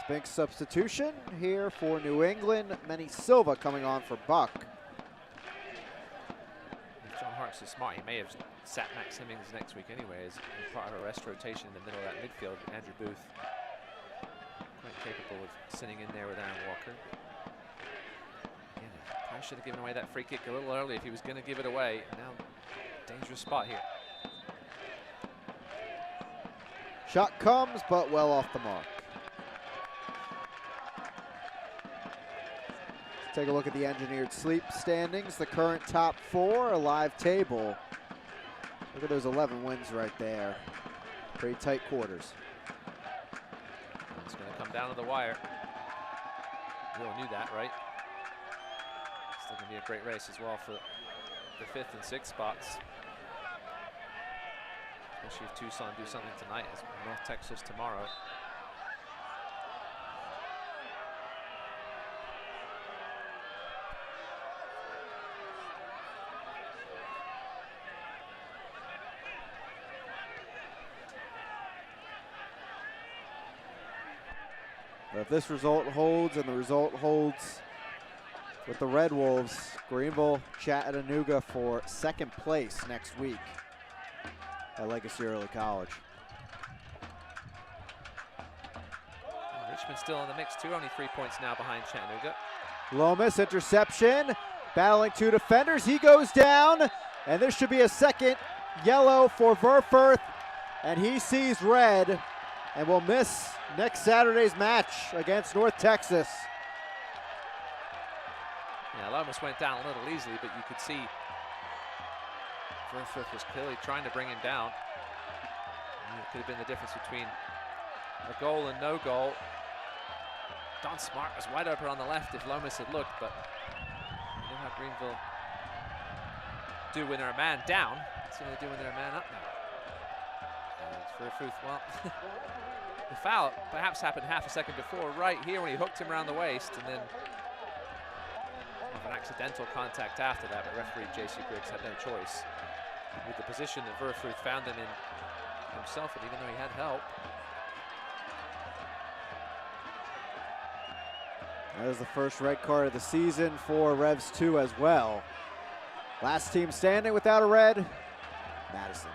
Spinks substitution here for New England. Manny Silva coming on for Buck. If John Harkes is smart, he may have sat Max Hemmings next week anyway as part of a rest rotation in the middle of that midfield. Andrew Booth, quite capable of sitting in there with Aaron Walker. Again, probably should have given away that free kick a little early if he was going to give it away. Now, dangerous spot here. Shot comes, but well off the mark. Let's take a look at the Engineered Sleep standings. The current top 4, a live table. Look at those 11 wins right there. Pretty tight quarters. It's going to come down to the wire. We all knew that, right? Still going to be a great race as well for the 5th and 6th spots. Especially if Tucson do something tonight, as North Texas tomorrow. But if this result holds and the result holds with the Red Wolves, Greenville, Chattanooga for 2nd place next week at Legacy Early College. Richmond's still in the mix too, only 3 points now behind Chattanooga. Lomas, interception, battling 2 defenders. He goes down, and this should be a second yellow for Verfurth, and he sees red and will miss next Saturday's match against North Texas. Yeah, Lomas went down a little easily, but you could see Verfurth was clearly trying to bring him down. And it could have been the difference between a goal and no goal. Don Smart was wide open on the left if Lomas had looked, but you know how Greenville do when they're a man down. That's what they do when they're a man up now. Verfurth, well, the foul perhaps happened half a second before, right here when he hooked him around the waist, and then an accidental contact after that, but referee J.C. Griggs had no choice with the position that Verfurth found him in himself, and even though he had help. That is the first red card of the season for Revs 2 as well. Last team standing without a red, Madison.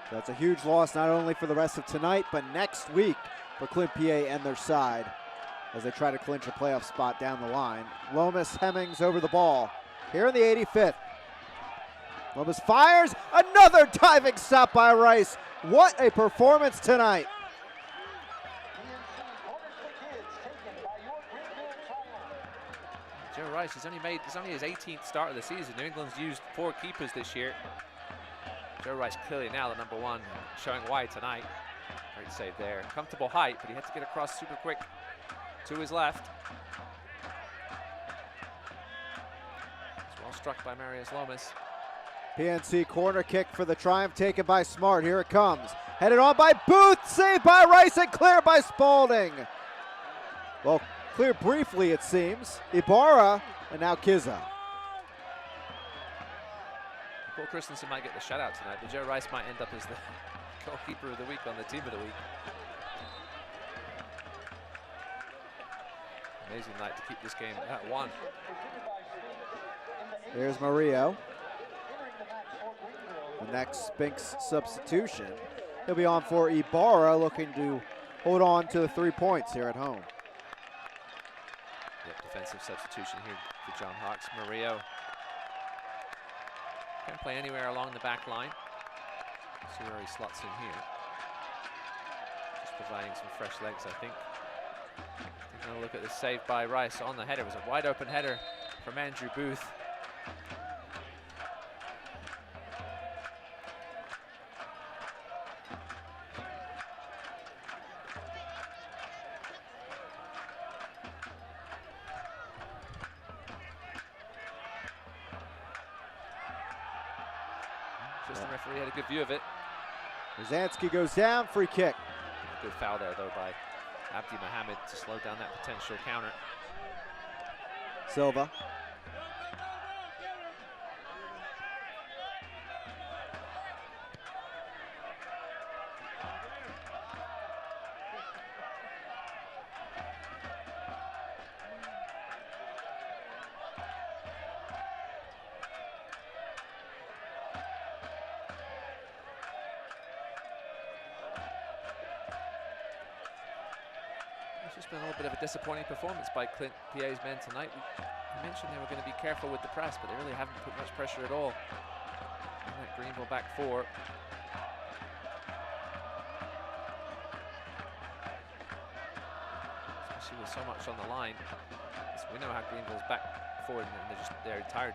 So that's a huge loss not only for the rest of tonight, but next week for Clint PA and their side as they try to clinch a playoff spot down the line. Lomas Hemmings over the ball here in the 85th. Lomas fires, another diving stop by Rice. What a performance tonight. Joe Rice, it's only his 18th start of the season. New England's used 4 keepers this year. Joe Rice clearly now the number 1, showing why tonight. Great save there. Comfortable height, but he had to get across super quick to his left. It's well struck by Marius Lomas. PNC corner kick for the Triumph taken by Smart. Here it comes. Headed on by Booth, saved by Rice and cleared by Spalding. Well, cleared briefly it seems. Ibarra and now Kizza. Paul Christensen might get the shutout tonight, but Joe Rice might end up as the goalkeeper of the week on the team of the week. Amazing night to keep this game at 1. There's Mario. The next Spinks substitution. He'll be on for Ibarra, looking to hold on to the 3 points here at home. Yep, defensive substitution here for John Harkes. Mario can play anywhere along the back line. See where he slots in here. Just providing some fresh legs, I think. Taking a look at this save by Rice on the header. It was a wide open header from Andrew Booth. Assistant referee had a good view of it. Rosansky goes down, free kick. Good foul there, though, by Abdi Mohammed to slow down that potential counter. Silva. Just been a little bit of a disappointing performance by Clint PA's men tonight. We mentioned they were going to be careful with the press, but they really haven't put much pressure at all. And that Greenville back four. Especially with so much on the line. We know how Greenville's back forward and their entire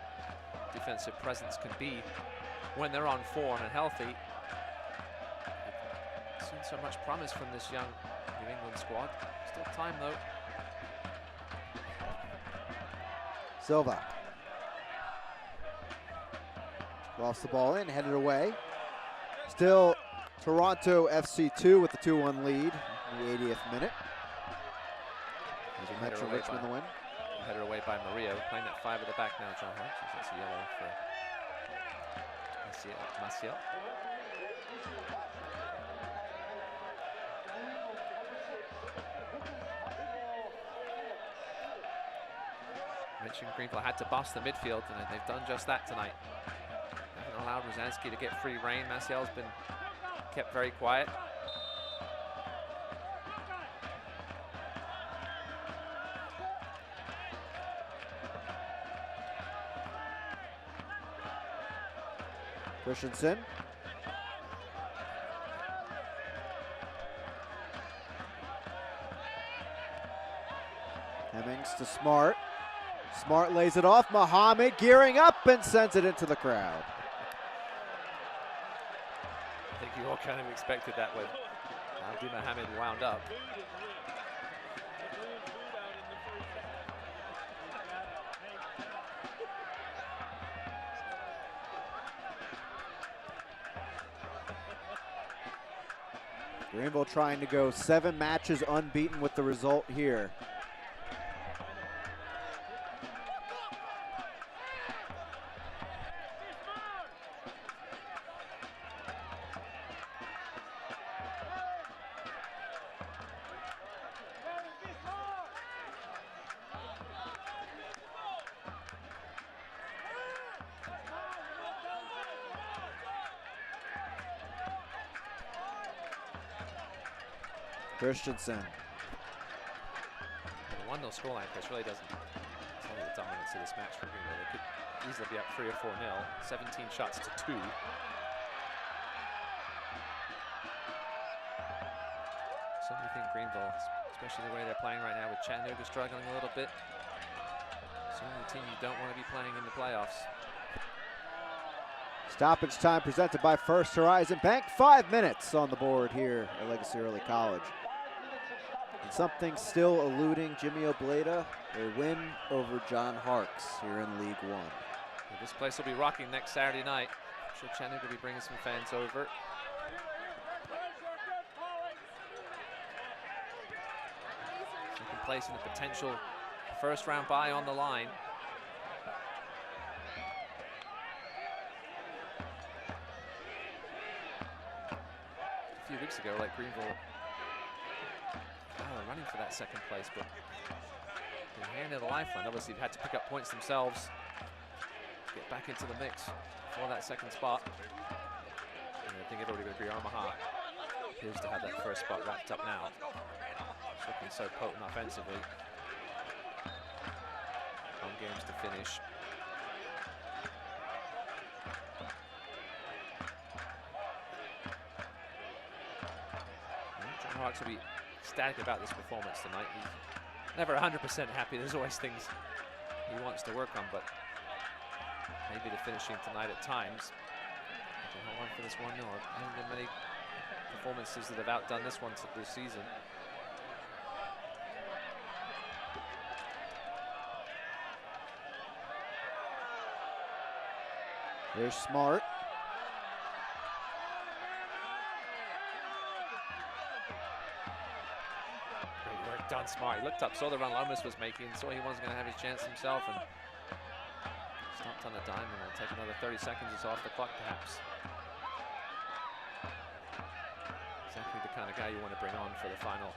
defensive presence can be when they're on form and healthy. I've seen so much promise from this young New England squad. Still time though. Silva. Lost the ball in, headed away. Still Toronto FC 2 with the 2-1 lead in the 80th minute. There's Metro Richmond the win. Header away by Maria, playing at 5 at the back now, John Hart. That's a yellow for Maciel. Mentioned Greenville had to bust the midfield, and they've done just that tonight. They haven't allowed Rosansky to get free rein. Maciel's been kept very quiet. Christensen. Hemmings to Smart. Smart lays it off. Muhammad gearing up and sends it into the crowd. I think you all kind of expected that when Abdi Mohamed wound up. Greenville trying to go 7 matches unbeaten with the result here. Christensen. The 1-0 scoreline, Chris, really doesn't tell you the dominance of this match for Greenville. They could easily be up 3 or 4-0. 17 shots to 2. Certainly think Greenville, especially the way they're playing right now with Chattanooga struggling a little bit. Certainly a team you don't want to be playing in the playoffs. Stoppage time presented by First Horizon Bank. 5 minutes on the board here at Legacy Early College. And something still eluding Jimmy Obleda, a win over John Harkes here in League One. Well, this place will be rocking next Saturday night. I'm sure Chattanooga will be bringing some fans over. Second place in the potential first round bye on the line. A few weeks ago, like Greenville, running for that second place, but they handed a lifeline. Obviously, they've had to pick up points themselves, get back into the mix for that second spot. And I think everybody would agree Omaha appears to have that first spot wrapped up now. It's looking so potent offensively. Home games to finish. John Harkes will be ecstatic about this performance tonight. He's never 100% happy. There's always things he wants to work on, but maybe the finishing tonight at times. Hold on for this 1-0. There haven't been many performances that have outdone this one this season. There's Smart. Done Smart. He looked up, saw the run Lomas was making, saw he wasn't going to have his chance himself, and stopped on a dime, and will take another 30 seconds off the clock, perhaps. Exactly the kind of guy you want to bring on for the final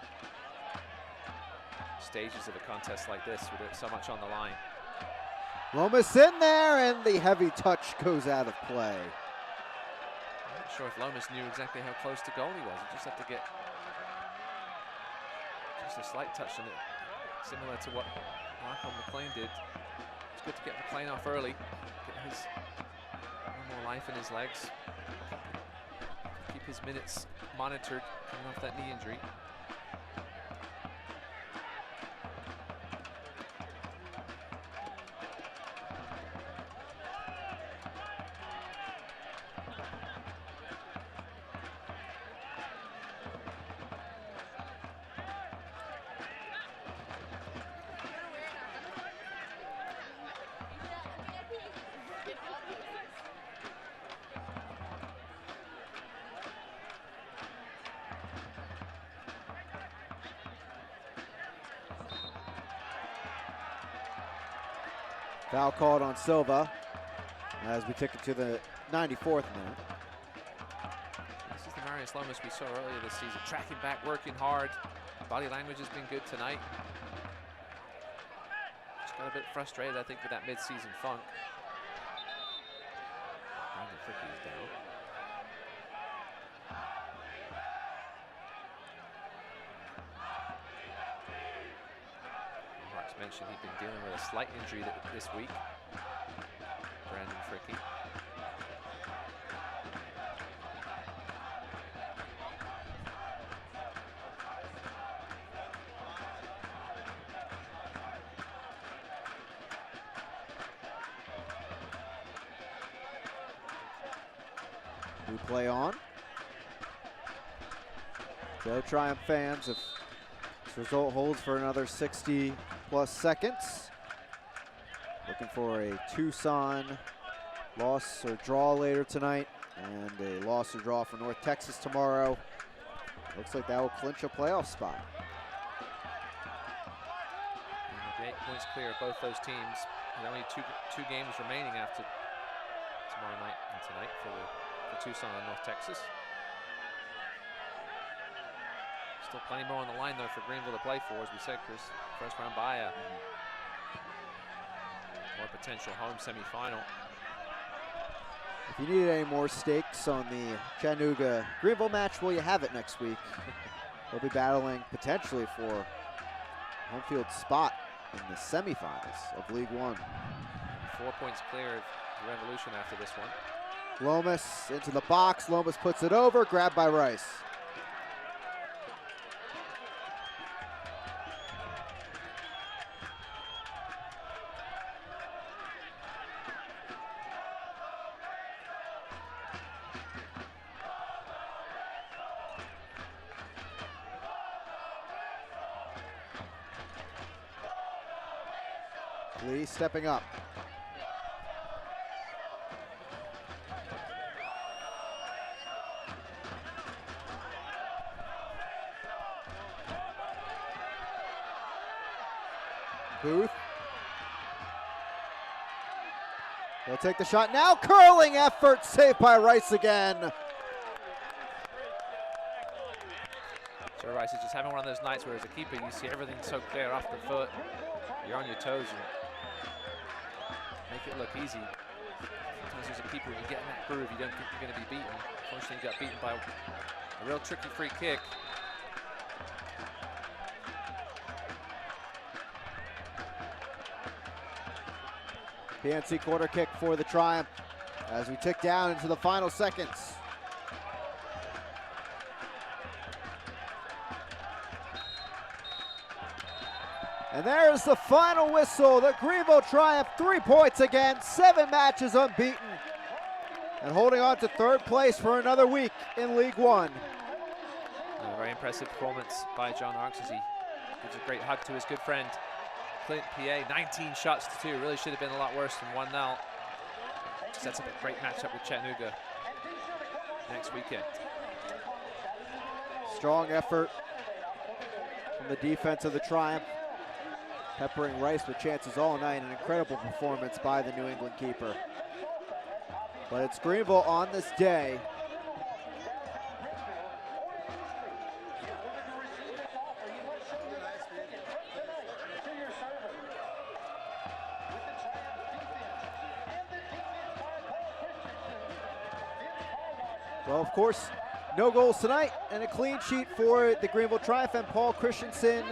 stages of a contest like this, with so much on the line. Lomas in there, and the heavy touch goes out of play. I'm not sure if Lomas knew exactly how close to goal he was. He just had to get Just a slight touch on it, similar to what Lachlan Mclean did. It's good to get McLean off early, get his more life in his legs, keep his minutes monitored coming off that knee injury. Foul called on Silva as we take it to the 94th minute. This is the Marius Lomas we saw earlier this season, tracking back, working hard. Body language has been good tonight. Just got a bit frustrated, I think, with that mid-season funk. Brandon Fricky is down. Mark's mentioned he'd been dealing with a slight injury this week. Brandon Fricky. We play on. So Triumph fans, if this result holds for another 60+ seconds, looking for a Tucson loss or draw later tonight and a loss or draw for North Texas tomorrow. Looks like that will clinch a playoff spot. And 8 points clear of both those teams. With only two games remaining after tomorrow night and tonight for Tucson and North Texas. Still plenty more on the line though for Greenville to play for, as we said, Chris. First round bye, or potential home semifinal. If you need any more stakes on the Chattanooga Greenville match, well, you have it next week. They'll be battling potentially for a home field spot in the semifinals of League One. 4 points clear of the Revolution after this one. Lomas into the box. Lomas puts it over, grabbed by Rice. Lee stepping up. Booth. They'll take the shot now. Curling effort, saved by Rice again. So Rice is just having one of those nights where as a keeper you see everything so clear off the foot. You're on your toes and make it look easy. Sometimes as a keeper, when you get in that groove, you don't think you're going to be beaten. Unfortunately, you got beaten by a real tricky free kick. PNC quarter kick for the Triumph as we tick down into the final seconds. And there's the final whistle. The Greenville Triumph, 3 points again, 7 matches unbeaten, and holding on to third place for another week in League One. A very impressive performance by John Arks as he gives a great hug to his good friend Clint PA. 19 shots to 2. Really should have been a lot worse than 1-0. Sets up a great matchup with Chattanooga next weekend. Strong effort from the defense of the Triumph, peppering Rice with chances all night. An incredible performance by the New England keeper. But it's Greenville on this day. Well, of course, No goals tonight, and a clean sheet for the Greenville Triumph and Paul Christensen.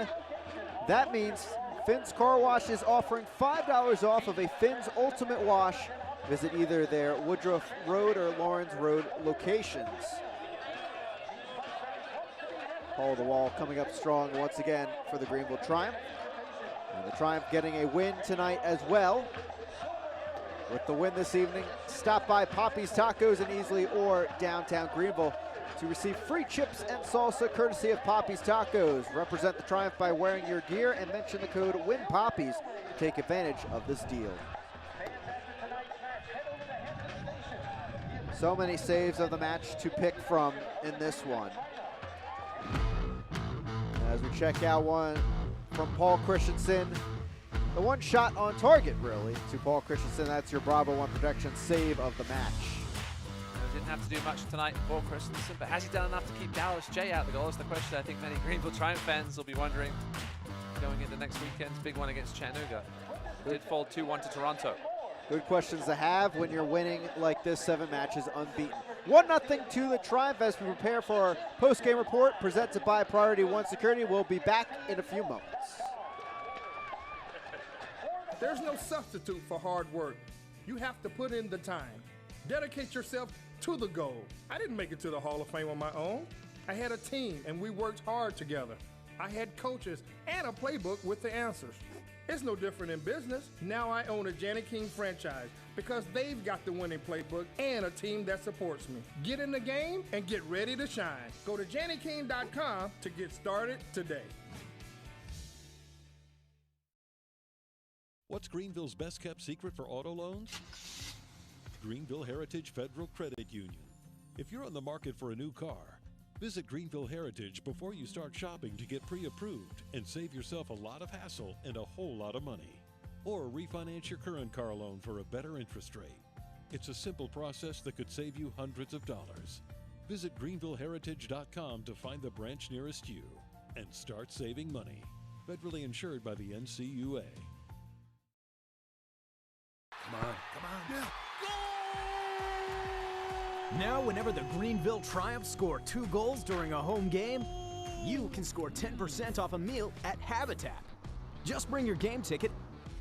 That means Finn's Car Wash is offering $5 off of a Finn's Ultimate Wash. Visit either their Woodruff Road or Lawrence Road locations. Paul the Wall coming up strong once again for the Greenville Triumph. And the Triumph getting a win tonight as well. With the win this evening, stop by Poppy's Tacos in Easley or downtown Greenville to receive free chips and salsa courtesy of Poppy's Tacos. Represent the Triumph by wearing your gear and mention the code WINPOPPIES to take advantage of this deal. So many saves of the match to pick from in this one. As we check out one from Paul Christensen, the one shot on target, really, to Paul Christensen. That's your Bravo 1 protection save of the match. Didn't have to do much tonight for Christensen, but has he done enough to keep Dallas J out the goal? Is the question I think many Greenville Triumph fans will be wondering going into next weekend's big one against Chattanooga. Did fall 2-1 to Toronto. Good questions to have when you're winning like this, 7 matches unbeaten. 1-0 to the Triumph as we prepare for our post-game report presented by Priority One Security. We'll be back in a few moments. There's no substitute for hard work. You have to put in the time. Dedicate yourself to the goal. I didn't make it to the Hall of Fame on my own. I had a team and we worked hard together. I had coaches and a playbook with the answers. It's no different in business. Now I own a Janny King franchise because they've got the winning playbook and a team that supports me. Get in the game and get ready to shine. Go to JannyKing.com to get started today. What's Greenville's best-kept secret for auto loans? Greenville Heritage Federal Credit Union. If you're on the market for a new car, visit Greenville Heritage before you start shopping to get pre-approved and save yourself a lot of hassle and a whole lot of money. Or refinance your current car loan for a better interest rate. It's a simple process that could save you hundreds of dollars. Visit greenvilleheritage.com to find the branch nearest you and start saving money. Federally insured by the NCUA. Come on. Yeah. Now, whenever the Greenville Triumph score 2 goals during a home game, you can score 10% off a meal at Habitat. Just bring your game ticket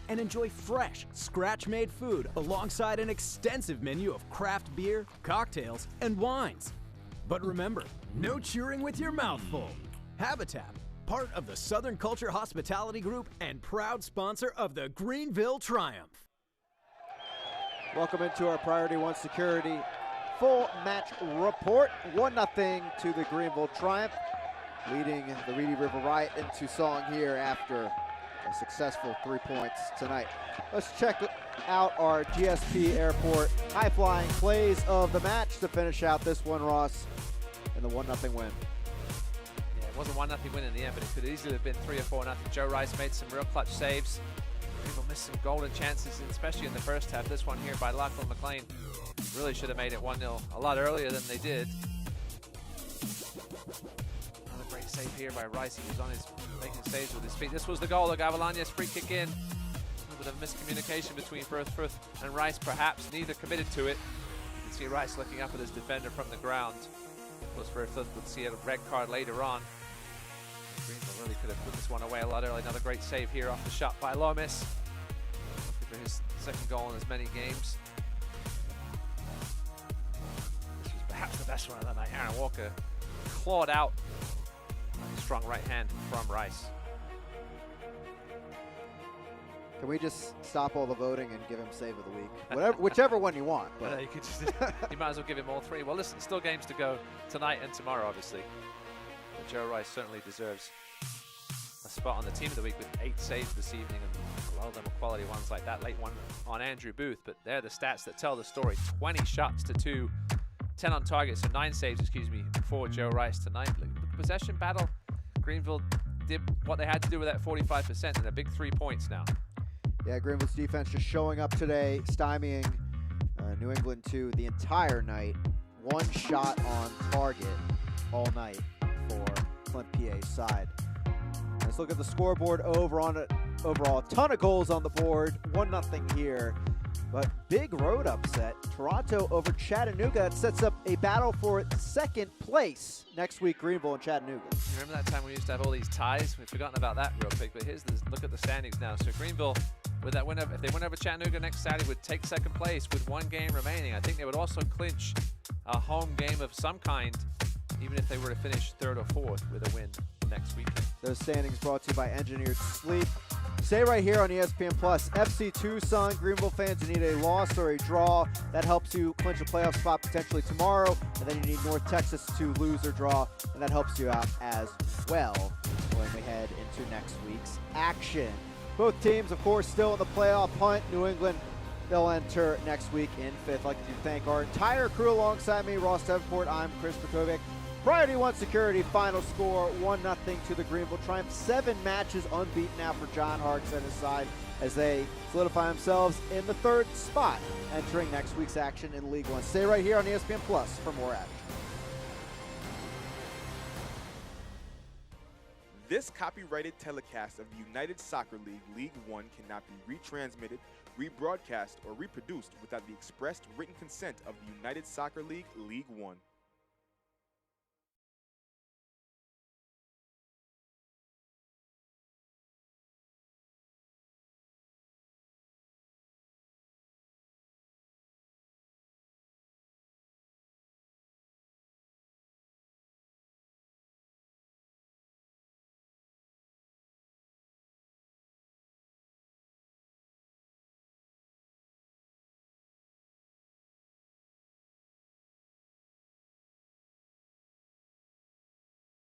and enjoy fresh, scratch-made food alongside an extensive menu of craft beer, cocktails, and wines. But remember, no chewing with your mouth full. Habitat, part of the Southern Culture Hospitality Group and proud sponsor of the Greenville Triumph. Welcome into our Priority One Security full match report. 1-0 to the Greenville Triumph, leading the Reedy River Riot into song here after a successful 3 points tonight. Let's check out our GSP Airport high-flying plays of the match to finish out this one, Ross, and the 1-0 win. Yeah, it wasn't 1-0 win in the end, but it could easily have been 3 or 4-0. Joe Rice made some real clutch saves. Greenville missed some golden chances, especially in the first half. This one here by Lachlan Mclean really should have made it 1-0 a lot earlier than they did. Another great save here by Rice. He was on his making saves with his feet. This was the goal. Gavilanes free kick in. A little bit of miscommunication between Firth and Rice, perhaps. Neither committed to it. You can see Rice looking up at his defender from the ground. Of course, Firth would see a red card later on. Greenville really could have put this one away a lot earlier. Another great save here off the shot by Lomas. Looking for his second goal in as many games. This was perhaps the best one of the night. Aaron Walker clawed out a strong right hand from Rice. Can we just stop all the voting and give him save of the week? Whatever, whichever one you want. But you could just, you might as well give him all 3. Well, listen, still games to go tonight and tomorrow, obviously. But Joe Rice certainly deserves a spot on the team of the week with 8 saves this evening, and a lot of them are quality ones like that late one on Andrew Booth. But they're the stats that tell the story. 20 shots to 2, 10 on target, so 9 saves, for Joe Rice tonight. The possession battle, Greenville did what they had to do with that 45% and a big 3 points now. Yeah, Greenville's defense just showing up today, stymieing New England to the entire night. 1 shot on target all night for Clint PA's side. Let's look at the scoreboard overall. A ton of goals on the board. 1-0 here But big road upset. Toronto over Chattanooga. That sets up a battle for second place next week, Greenville and Chattanooga. Remember that time we used to have all these ties? We've forgotten about that real quick, but here's the look at the standings now. So Greenville, with that win, if they win over Chattanooga next Saturday, would take second place with 1 game remaining. I think they would also clinch a home game of some kind, even if they were to finish 3rd or 4th with a win next week. Those standings brought to you by Engineered Sleep. Stay right here on ESPN Plus. FC Tucson, Greenville fans, you need a loss or a draw. That helps you clinch a playoff spot potentially tomorrow. And then you need North Texas to lose or draw, and that helps you out as well when we head into next week's action. Both teams, of course, still in the playoff hunt. New England, they'll enter next week in 5th. I'd like to thank our entire crew alongside me. Ross Davenport, I'm Chris Pekovic. Priority One Security, final score 1-0 to the Greenville Triumph. 7 matches unbeaten now for John Harkes and his side as they solidify themselves in the 3rd spot, entering next week's action in League One. Stay right here on ESPN Plus for more action. This copyrighted telecast of the United Soccer League League One cannot be retransmitted, rebroadcast, or reproduced without the expressed written consent of the United Soccer League League One.